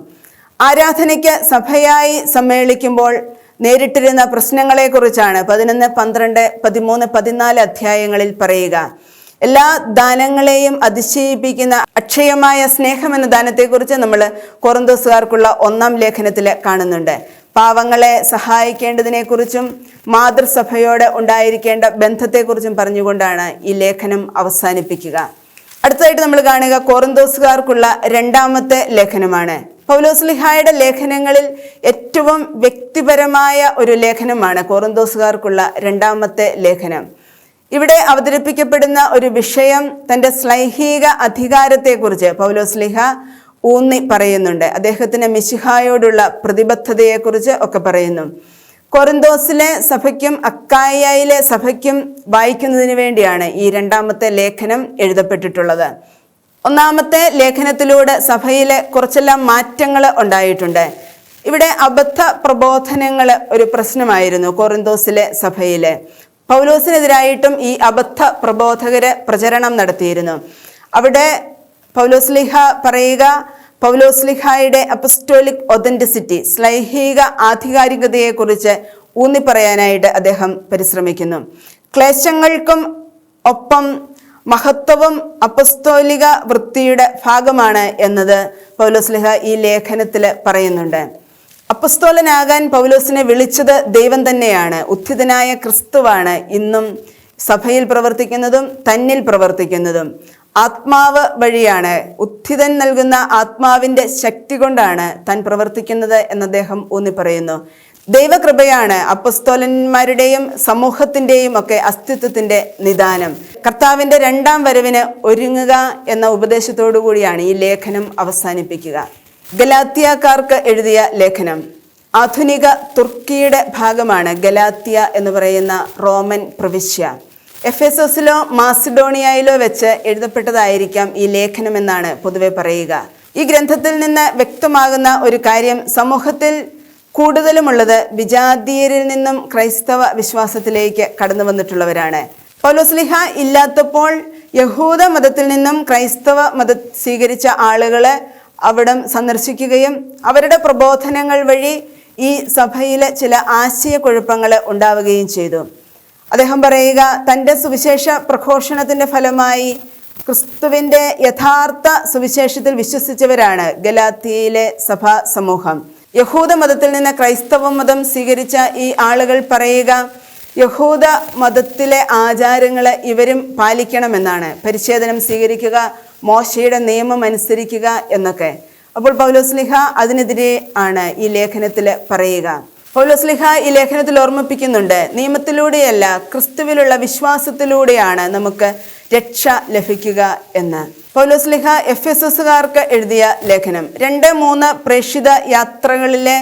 [SPEAKER 1] ആരാധനയ്ക്ക് സഭയായി സമ്മേളിക്കുമ്പോൾ നേരിട്ടിരുന്ന പ്രശ്നങ്ങളെക്കുറിച്ചാണ് 11, 12, 13, 14 അധ്യായങ്ങളിൽ പറയുക. എല്ലാ ദാനങ്ങളെയും അതിശയിപ്പിക്കുന്ന അക്ഷയമായ സ്നേഹം എന്ന ദാനത്തെക്കുറിച്ച് നമ്മൾ കൊറിന്തോസുകാർക്കുള്ള 1-ാം ലേഖനത്തിൽ കാണുന്നുണ്ട്. പാവങ്ങളെ സഹായിക്കേണ്ടതിനെക്കുറിച്ചും മാതൃസഭയോട് ഉണ്ടായിരിക്കേണ്ട ബന്ധത്തെക്കുറിച്ചും പറഞ്ഞുകൊണ്ടാണ് ഈ ലേഖനം അവസാനിപ്പിക്കുക. അടുത്തതായിട്ട് നമ്മൾ കാണുക കൊറിന്തോസുകാർക്കുള്ള 2-ാമത്തെ ലേഖനമാണ്. പൗലോസ്ലിഹായുടെ ലേഖനങ്ങളിൽ ഏറ്റവും വ്യക്തിപരമായ ഒരു ലേഖനമാണ് കൊറിന്തോസുകാർക്കുള്ള 2-ാമത്തെ ലേഖനം. ഇവിടെ അവതരിപ്പിക്കപ്പെടുന്ന ഒരു വിഷയം തൻ്റെ ശ്ലൈഹിക അധികാരത്തെക്കുറിച്ച് പൗലോസ്ലിഹ ഊന്നി പറയുന്നുണ്ട്. അദ്ദേഹത്തിന് മിശിഹായോടുള്ള പ്രതിബദ്ധതയെക്കുറിച്ച് ഒക്കെ പറയുന്നു. കൊറിന്തോസിലെ സഭയ്ക്കും അക്കായയിലെ സഭയ്ക്കും വായിക്കുന്നതിന് വേണ്ടിയാണ് ഈ രണ്ടാമത്തെ ലേഖനം എഴുതപ്പെട്ടിട്ടുള്ളത്. ഒന്നാമത്തെ ലേഖനത്തിലൂടെ സഭയിലെ കുറച്ചെല്ലാം മാറ്റങ്ങൾ ഉണ്ടായിട്ടുണ്ട്. ഇവിടെ അബദ്ധ പ്രബോധനങ്ങൾ ഒരു പ്രശ്നമായിരുന്നു കൊറിന്തോസിലെ സഭയിലെ. പൗലോസിനെതിരായിട്ടും ഈ അബദ്ധ പ്രബോധകര് പ്രചരണം നടത്തിയിരുന്നു. അവിടെ പൗലോസ്ലിഹ പറയുക, പൗലോസ്ലിഹായുടെ അപ്പസ്റ്റോലിക് ഒതന്റിസിറ്റി, ശ്ലൈഹിക ആധികാരികതയെക്കുറിച്ച് ഊന്നിപ്പറയാനായിട്ട് അദ്ദേഹം പരിശ്രമിക്കുന്നു. ക്ലേശങ്ങൾക്കും ഒപ്പം മഹത്വവും അപ്പസ്തോലിക വൃത്തിയുടെ ഭാഗമാണ് എന്നത് പൗലോസ്ലിഹ ഈ ലേഖനത്തിൽ പറയുന്നുണ്ട്. അപ്പസ്തോലനാകാൻ പൗലോസിനെ വിളിച്ചത് ദൈവം തന്നെയാണ്. ഉത്ഥിതനായ ക്രിസ്തുവാണ് ഇന്നും സഭയിൽ പ്രവർത്തിക്കുന്നതും തന്നിൽ പ്രവർത്തിക്കുന്നതും. ആത്മാവ് വഴിയാണ്, ഉത്ഥിതൻ നൽകുന്ന ആത്മാവിൻ്റെ ശക്തി കൊണ്ടാണ് താൻ പ്രവർത്തിക്കുന്നത് എന്ന് അദ്ദേഹം ഊന്നി പറയുന്നു. ദൈവകൃപയാണ് അപ്പസ്തോലന്മാരുടെയും സമൂഹത്തിൻ്റെയും ഒക്കെ അസ്തിത്വത്തിൻ്റെ നിദാനം. കർത്താവിൻ്റെ രണ്ടാം വരവിന് ഒരുങ്ങുക എന്ന ഉപദേശത്തോടു കൂടിയാണ് ഈ ലേഖനം അവസാനിപ്പിക്കുക. ഗലാത്യക്കാർക്ക് എഴുതിയ ലേഖനം. ആധുനിക തുർക്കിയുടെ ഭാഗമാണ് ഗലാത്യ എന്ന് പറയുന്ന റോമൻ പ്രവിശ്യ. എഫെസോസിലോ മാസിഡോണിയയിലോ വെച്ച് എഴുതപ്പെട്ടതായിരിക്കാം ഈ ലേഖനം എന്നാണ് പൊതുവെ പറയുക. ഈ ഗ്രന്ഥത്തിൽ നിന്ന് വ്യക്തമാകുന്ന ഒരു കാര്യം, സമൂഹത്തിൽ കൂടുതലുമുള്ളത് വിജാതീയരിൽ നിന്നും ക്രൈസ്തവ വിശ്വാസത്തിലേക്ക് കടന്നു വന്നിട്ടുള്ളവരാണ്. പൗലോസ്ലിഹ ഇല്ലാത്തപ്പോൾ യഹൂദ മതത്തിൽ നിന്നും ക്രൈസ്തവ മതം സ്വീകരിച്ച ആളുകളെ അവിടം സന്ദർശിക്കുകയും അവരുടെ പ്രബോധനങ്ങൾ വഴി ഈ സഭയിലെ ചില ആശയക്കുഴപ്പങ്ങൾ ഉണ്ടാവുകയും ചെയ്തു. അദ്ദേഹം പറയുക, തൻ്റെ സുവിശേഷ പ്രഘോഷണത്തിൻ്റെ ഫലമായി ക്രിസ്തുവിൻ്റെ യഥാർത്ഥ സുവിശേഷത്തിൽ വിശ്വസിച്ചവരാണ് ഗലാത്യയിലെ സഭാ സമൂഹം. യഹൂദ മതത്തിൽ നിന്ന് ക്രൈസ്തവ മതം സ്വീകരിച്ച ഈ ആളുകൾ പറയുക, യഹൂദ മതത്തിലെ ആചാരങ്ങൾ ഇവരും പാലിക്കണമെന്നാണ്. പരിച്ഛേദനം സ്വീകരിക്കുക, മോശയുടെ നിയമം അനുസരിക്കുക എന്നൊക്കെ. അപ്പോൾ പൗലോസ്ലിഹ അതിനെതിരെ ആണ് ഈ ലേഖനത്തിൽ പറയുക. പൗലോസ്ലിഹ ഈ ലേഖനത്തിൽ ഓർമ്മിപ്പിക്കുന്നുണ്ട്, നിയമത്തിലൂടെയല്ല ക്രിസ്തുവിലുള്ള വിശ്വാസത്തിലൂടെയാണ് നമുക്ക് രക്ഷ ലഭിക്കുക എന്ന്. പൗലോസ്ലിഹ എഫെസോസുകാർക്ക് എഴുതിയ ലേഖനം. 2-3 പ്രേക്ഷിത യാത്രകളിലെ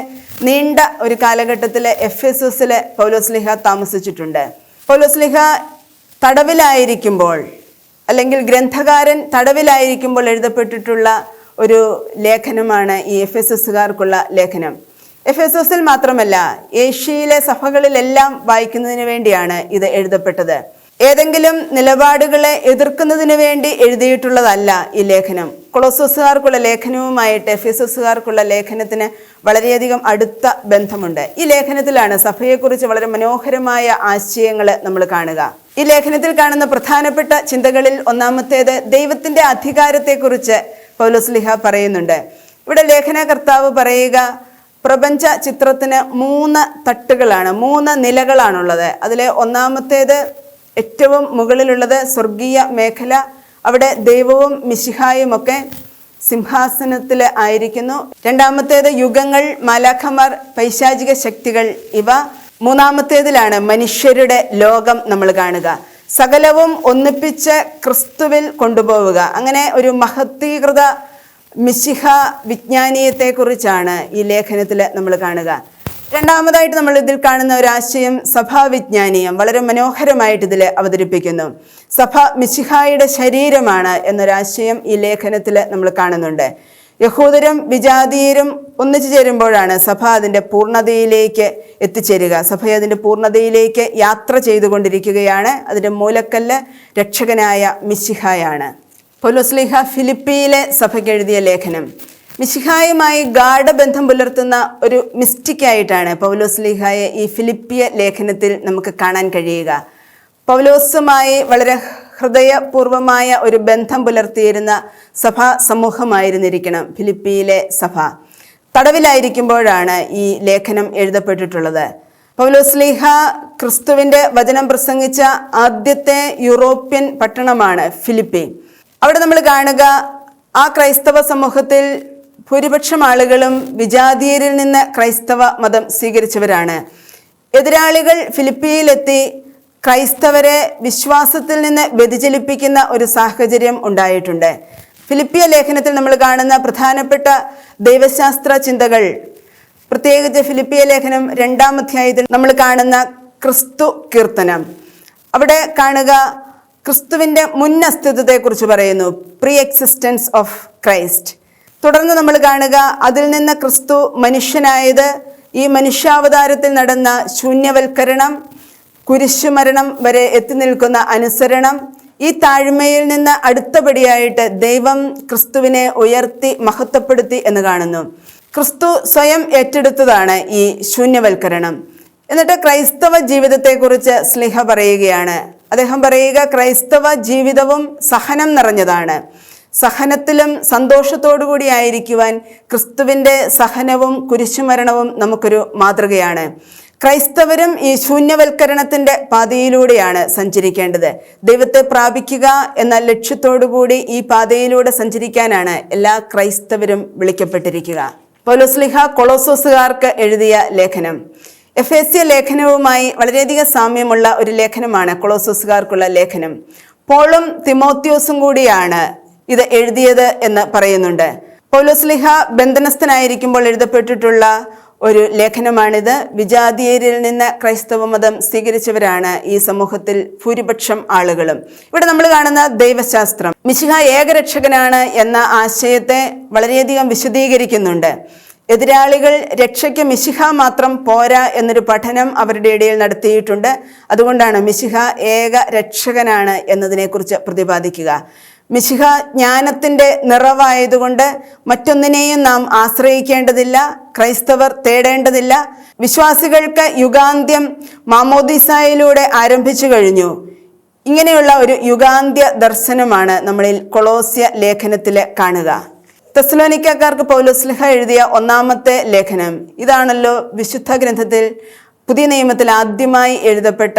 [SPEAKER 1] നീണ്ട ഒരു കാലഘട്ടത്തിൽ എഫെസോസിൽ പൗലോസ്ലിഹ താമസിച്ചിട്ടുണ്ട്. പൗലോസ്ലിഹ തടവിലായിരിക്കുമ്പോൾ, അല്ലെങ്കിൽ ഗ്രന്ഥകാരൻ തടവിലായിരിക്കുമ്പോൾ എഴുതപ്പെട്ടിട്ടുള്ള ഒരു ലേഖനമാണ് ഈ എഫെസോസുകാർക്കുള്ള ലേഖനം. എഫെസോസിൽ മാത്രമല്ല, ഏഷ്യയിലെ സഭകളിലെല്ലാം വായിക്കുന്നതിന് വേണ്ടിയാണ് ഇത് എഴുതപ്പെട്ടത്. ഏതെങ്കിലും നിലപാടുകളെ എതിർക്കുന്നതിന് വേണ്ടി എഴുതിയിട്ടുള്ളതല്ല ഈ ലേഖനം. കൊളോസോസുകാർക്കുള്ള ലേഖനവുമായിട്ട് എഫെസോസുകാർക്കുള്ള ലേഖനത്തിന് വളരെയധികം അടുത്ത ബന്ധമുണ്ട്. ഈ ലേഖനത്തിലാണ് സഭയെക്കുറിച്ച് വളരെ മനോഹരമായ ആശയങ്ങൾ നമ്മൾ കാണുക. ഈ ലേഖനത്തിൽ കാണുന്ന പ്രധാനപ്പെട്ട ചിന്തകളിൽ ഒന്നാമത്തേത് ദൈവത്തിൻ്റെ അധികാരത്തെക്കുറിച്ച് പൗലോസ്ലിഹ പറയുന്നുണ്ട്. ഇവിടെ ലേഖനകർത്താവ് പറയുക, പ്രപഞ്ച ചിത്രത്തിന് 3 തട്ടുകളാണ്, 3 നിലകളാണുള്ളത്. അതിലെ ഒന്നാമത്തേത്, ഏറ്റവും മുകളിലുള്ളത് സ്വർഗീയ മേഖല. അവിടെ ദൈവവും മിശിഹായും ഒക്കെ സിംഹാസനത്തിൽ ആയിരിക്കുന്നു. രണ്ടാമത്തേത് യുഗങ്ങൾ, മാലാഖമാർ, പൈശാചിക ശക്തികൾ ഇവ. മൂന്നാമത്തേതിലാണ് മനുഷ്യരുടെ ലോകം നമ്മൾ കാണുക. സകലവും ഒന്നിപ്പിച്ച് ക്രിസ്തുവിൽ കൊണ്ടുപോവുക. അങ്ങനെ ഒരു മഹത്വീകൃത മിശിഹ വിജ്ഞാനീയത്തെക്കുറിച്ചാണ് ഈ ലേഖനത്തിൽ നമ്മൾ കാണുക. രണ്ടാമതായിട്ട് നമ്മൾ ഇതിൽ കാണുന്ന ഒരു ആശയം സഭാവിജ്ഞാനീയം വളരെ മനോഹരമായിട്ട് ഇതിൽ അവതരിപ്പിക്കുന്നു. സഭ മിശിഹായുടെ ശരീരമാണ് എന്നൊരാശയം ഈ ലേഖനത്തിൽ നമ്മൾ കാണുന്നുണ്ട്. യഹൂദരും വിജാതീയരും ഒന്നിച്ചു ചേരുമ്പോഴാണ് സഭ അതിൻ്റെ പൂർണ്ണതയിലേക്ക് എത്തിച്ചേരുക. സഭ അതിൻ്റെ പൂർണ്ണതയിലേക്ക് യാത്ര ചെയ്തുകൊണ്ടിരിക്കുകയാണ്. അതിൻ്റെ മൂലക്കല്ല് രക്ഷകനായ മിശിഹായാണ്. പൗലോസ്ലിഹ ഫിലിപ്പിയിലെ സഭയ്ക്ക് എഴുതിയ ലേഖനം. മിശിഹായുമായി ഗാഢബന്ധം പുലർത്തുന്ന ഒരു മിസ്റ്റിക്കായിട്ടാണ് പൗലോസ്ലിഹായെ ഈ ഫിലിപ്പിയ ലേഖനത്തിൽ നമുക്ക് കാണാൻ കഴിയുക. പൗലോസുമായി വളരെ ഹൃദയപൂർവമായ ഒരു ബന്ധം പുലർത്തിയിരുന്ന സഭാ സമൂഹമായിരുന്നിരിക്കണം ഫിലിപ്പിയിലെ സഭ. തടവിലായിരിക്കുമ്പോഴാണ് ഈ ലേഖനം എഴുതപ്പെട്ടിട്ടുള്ളത്. പൗലോസ്ലിഹ ക്രിസ്തുവിൻ്റെ വചനം പ്രസംഗിച്ച ആദ്യത്തെ യൂറോപ്യൻ പട്ടണമാണ് ഫിലിപ്പി. അവിടെ നമ്മൾ കാണുക, ആ ക്രൈസ്തവ സമൂഹത്തിൽ ഭൂരിപക്ഷം ആളുകളും വിജാതീയരിൽ നിന്ന് ക്രൈസ്തവ മതം സ്വീകരിച്ചവരാണ്. എതിരാളികൾ ഫിലിപ്പിയിലെത്തി ക്രൈസ്തവരെ വിശ്വാസത്തിൽ നിന്ന് വ്യതിചലിപ്പിക്കുന്ന ഒരു സാഹചര്യം ഉണ്ടായിട്ടുണ്ട്. ഫിലിപ്പിയ ലേഖനത്തിൽ നമ്മൾ കാണുന്ന പ്രധാനപ്പെട്ട ദൈവശാസ്ത്ര ചിന്തകൾ, പ്രത്യേകിച്ച് ഫിലിപ്പിയ ലേഖനം 2-ാം അധ്യായത്തിൽ നമ്മൾ കാണുന്ന ക്രിസ്തു കീർത്തനം. അവിടെ കാണുക, ക്രിസ്തുവിൻ്റെ മുൻ അസ്തിത്വത്തെക്കുറിച്ച് പറയുന്നു, പ്രീ എക്സിസ്റ്റൻസ് ഓഫ് ക്രൈസ്റ്റ്. തുടർന്ന് നമ്മൾ കാണുക, അതിൽ നിന്ന് ക്രിസ്തു മനുഷ്യനായത്, ഈ മനുഷ്യാവതാരത്തിൽ നടന്ന ശൂന്യവൽക്കരണം, കുരിശുമരണം വരെ എത്തി നിൽക്കുന്ന അനുസരണം, ഈ താഴ്മയിൽ നിന്ന് അടുത്തപടിയായിട്ട് ദൈവം ക്രിസ്തുവിനെ ഉയർത്തി മഹത്വപ്പെടുത്തി എന്ന് കാണുന്നു. ക്രിസ്തു സ്വയം ഏറ്റെടുത്തതാണ് ഈ ശൂന്യവൽക്കരണം. എന്നിട്ട് ക്രൈസ്തവ ജീവിതത്തെക്കുറിച്ച് സ്ലിഹ പറയുകയാണ്. അദ്ദേഹം പറയുക, ക്രൈസ്തവ ജീവിതവും സഹനം നിറഞ്ഞതാണ്. സഹനത്തിലും സന്തോഷത്തോടു കൂടി ആയിരിക്കുവാൻ ക്രിസ്തുവിൻ്റെ സഹനവും കുരിശുമരണവും നമുക്കൊരു മാതൃകയാണ്. ക്രൈസ്തവരും ഈ ശൂന്യവൽക്കരണത്തിൻ്റെ പാതയിലൂടെയാണ് സഞ്ചരിക്കേണ്ടത്. ദൈവത്തെ പ്രാപിക്കുക എന്ന ലക്ഷ്യത്തോടുകൂടി ഈ പാതയിലൂടെ സഞ്ചരിക്കാനാണ് എല്ലാ ക്രൈസ്തവരും വിളിക്കപ്പെട്ടിരിക്കുക. പൗലോസ്ലീഹ കൊളോസോസുകാർക്ക് എഴുതിയ ലേഖനം എഫേസ്യ ലേഖനവുമായി വളരെയധികം സാമ്യമുള്ള ഒരു ലേഖനമാണ് കൊളോസോസുകാർക്കുള്ള ലേഖനം. പോളും തിമോത്തിയോസും കൂടിയാണ് ഇത് എഴുതിയത് എന്ന് പറയുന്നുണ്ട്. പൗലോസ്ലീഹ ബന്ധനസ്ഥനായിരിക്കുമ്പോൾ എഴുതപ്പെട്ടിട്ടുള്ള ഒരു ലേഖനമാണിത്. വിജാതീയരിൽ നിന്ന് ക്രൈസ്തവ മതം സ്വീകരിച്ചവരാണ് ഈ സമൂഹത്തിൽ ഭൂരിപക്ഷം ആളുകളും. ഇവിടെ നമ്മൾ കാണുന്ന ദൈവശാസ്ത്രം മിശിഹ ഏകരക്ഷകനാണ് എന്ന ആശയത്തെ വളരെയധികം വിശദീകരിക്കുന്നുണ്ട്. എതിരാളികൾ രക്ഷയ്ക്ക് മിശിഹ മാത്രം പോരാ എന്നൊരു പഠനം അവരുടെ ഇടയിൽ നടത്തിയിട്ടുണ്ട്. അതുകൊണ്ടാണ് മിശിഹ ഏക രക്ഷകനാണ് എന്നതിനെക്കുറിച്ച് പ്രതിപാദിക്കുക. മിശിഹ ജ്ഞാനത്തിൻ്റെ നിറവായതുകൊണ്ട് മറ്റൊന്നിനെയും നാം ആശ്രയിക്കേണ്ടതില്ല, ക്രൈസ്തവർ തേടേണ്ടതില്ല. വിശ്വാസികൾക്ക് യുഗാന്ത്യം മാമോദീസായിലൂടെ ആരംഭിച്ചു കഴിഞ്ഞു. ഇങ്ങനെയുള്ള ഒരു യുഗാന്ത്യ ദർശനമാണ് നമ്മളിൽ കൊളോസ്യ ലേഖനത്തിൽ കാണുക. തെസ്സലോനിക്കക്കാർക്ക് പൗലോസ്ലീഹ എഴുതിയ 1-ാമത്തെ ലേഖനം ഇതാണല്ലോ വിശുദ്ധ ഗ്രന്ഥത്തിൽ പുതിയ നിയമത്തിൽ ആദ്യമായി എഴുതപ്പെട്ട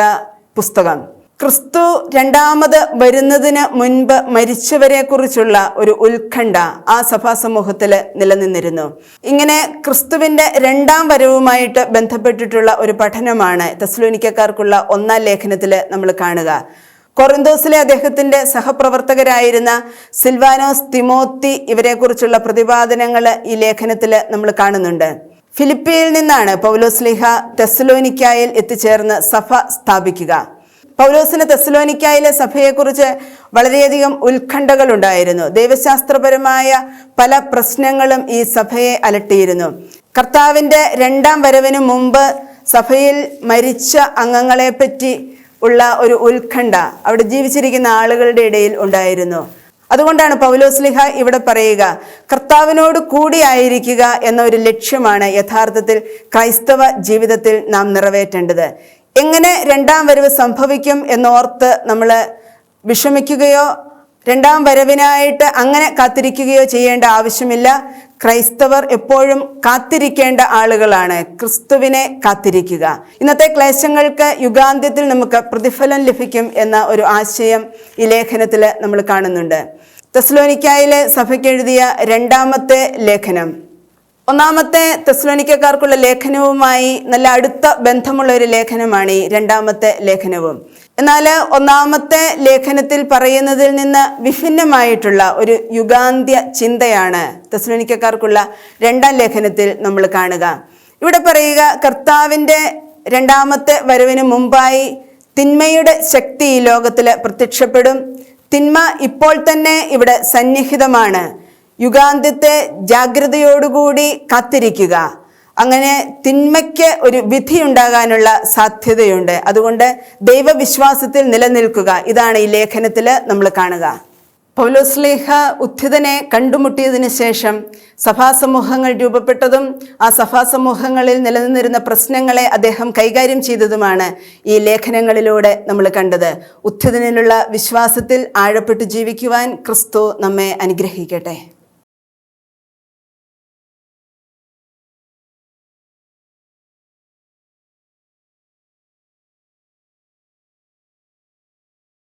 [SPEAKER 1] പുസ്തകം. ക്രിസ്തു രണ്ടാമത് വരുന്നതിന് മുൻപ് മരിച്ചവരെ കുറിച്ചുള്ള ഒരു ഉത്കണ്ഠ ആ സഭാസമൂഹത്തിൽ നിലനിന്നിരുന്നു. ഇങ്ങനെ ക്രിസ്തുവിൻ്റെ 2-ാം വരവുമായിട്ട് ബന്ധപ്പെട്ടിട്ടുള്ള ഒരു പഠനമാണ് തെസ്സലോനിക്കക്കാർക്കുള്ള 1-ാം ലേഖനത്തിൽ നമ്മൾ കാണുക. കൊറിന്തോസിലെ അദ്ദേഹത്തിൻ്റെ സഹപ്രവർത്തകരായിരുന്ന സിൽവാനോസ്, തിമോത്തി ഇവരെക്കുറിച്ചുള്ള പ്രതിപാദനങ്ങൾ ഈ ലേഖനത്തിൽ നമ്മൾ കാണുന്നുണ്ട്. ഫിലിപ്പിയിൽ നിന്നാണ് പൗലോസ്ലീഹ തെസ്സലോനിക്കായിൽ എത്തിച്ചേർന്ന് സഭ സ്ഥാപിക്കുക. പൗലോസിന് തെസ്സലോനിക്കായിലെ സഭയെക്കുറിച്ച് വളരെയധികം ഉത്കണ്ഠകൾ ഉണ്ടായിരുന്നു. ദൈവശാസ്ത്രപരമായ പല പ്രശ്നങ്ങളും ഈ സഭയെ അലട്ടിയിരുന്നു. കർത്താവിൻ്റെ 2-ാം വരവിന് മുമ്പ് സഭയിൽ മരിച്ച അംഗങ്ങളെപ്പറ്റി ഉള്ള ഒരു ഉത്കണ്ഠ അവിടെ ജീവിച്ചിരിക്കുന്ന ആളുകളുടെ ഇടയിൽ ഉണ്ടായിരുന്നു. അതുകൊണ്ടാണ് പൗലോസ്ലീഹ ഇവിടെ പറയുക, കർത്താവിനോട് കൂടിയായിരിക്കുക എന്ന ഒരു ലക്ഷ്യമാണ് യഥാർത്ഥത്തിൽ ക്രൈസ്തവ ജീവിതത്തിൽ നാം നിറവേറ്റേണ്ടത്. എങ്ങനെ 2-ാം വരവ് സംഭവിക്കും എന്നോർത്ത് നമ്മൾ വിഷമിക്കുകയോ 2-ാം വരവിനായിട്ട് അങ്ങനെ കാത്തിരിക്കുകയോ ചെയ്യേണ്ട ആവശ്യമില്ല. ക്രൈസ്തവർ എപ്പോഴും കാത്തിരിക്കേണ്ട ആളുകളാണ്, ക്രിസ്തുവിനെ കാത്തിരിക്കുക. ഇന്നത്തെ ക്ലേശങ്ങൾക്ക് യുഗാന്ത്യത്തിൽ നമുക്ക് പ്രതിഫലം ലഭിക്കും എന്ന ഒരു ആശയം ഈ ലേഖനത്തിൽ നമ്മൾ കാണുന്നുണ്ട്. തെസ്സലോനിക്കായിലെ സഭയ്ക്ക് എഴുതിയ 2-ാമത്തെ ലേഖനം 1-ാമത്തെ തെസ്സലോനിക്കക്കാർക്കുള്ള ലേഖനവുമായി നല്ല അടുത്ത ബന്ധമുള്ള ഒരു ലേഖനമാണ് ഈ 2-ാമത്തെ ലേഖനവും. എന്നാൽ 1-ാമത്തെ ലേഖനത്തിൽ പറയുന്നതിൽ നിന്ന് വിഭിന്നമായിട്ടുള്ള ഒരു യുഗാന്ത്യ ചിന്തയാണ് തെസ്സലോനിക്കക്കാർക്കുള്ള 2-ാം ലേഖനത്തിൽ നമ്മൾ കാണുക. ഇവിടെ പറയുക, കർത്താവിൻ്റെ 2-ാമത്തെ വരവിന് മുമ്പായി തിന്മയുടെ ശക്തി ഈ ലോകത്തിൽ പ്രത്യക്ഷപ്പെടും. തിന്മ ഇപ്പോൾ തന്നെ ഇവിടെ സന്നിഹിതമാണ്. യുഗാന്ത്യത്തെ ജാഗ്രതയോടുകൂടി കാത്തിരിക്കുക. അങ്ങനെ തിന്മയ്ക്ക് ഒരു വിധി ഉണ്ടാകാനുള്ള സാധ്യതയുണ്ട്. അതുകൊണ്ട് ദൈവവിശ്വാസത്തിൽ നിലനിൽക്കുക. ഇതാണ് ഈ ലേഖനത്തിൽ നമ്മൾ കാണുക. പൗലോസ്ലീഹ ഉത്ഥിതനെ കണ്ടുമുട്ടിയതിന് ശേഷം സഭാസമൂഹങ്ങൾ രൂപപ്പെട്ടതും ആ സഭാസമൂഹങ്ങളിൽ നിലനിന്നിരുന്ന പ്രശ്നങ്ങളെ അദ്ദേഹം കൈകാര്യം ചെയ്തതുമാണ് ഈ ലേഖനങ്ങളിലൂടെ നമ്മൾ കണ്ടത്. ഉത്ഥിതനിലുള്ള വിശ്വാസത്തിൽ ആഴപ്പെട്ടു ജീവിക്കുവാൻ ക്രിസ്തു നമ്മെ അനുഗ്രഹിക്കട്ടെ.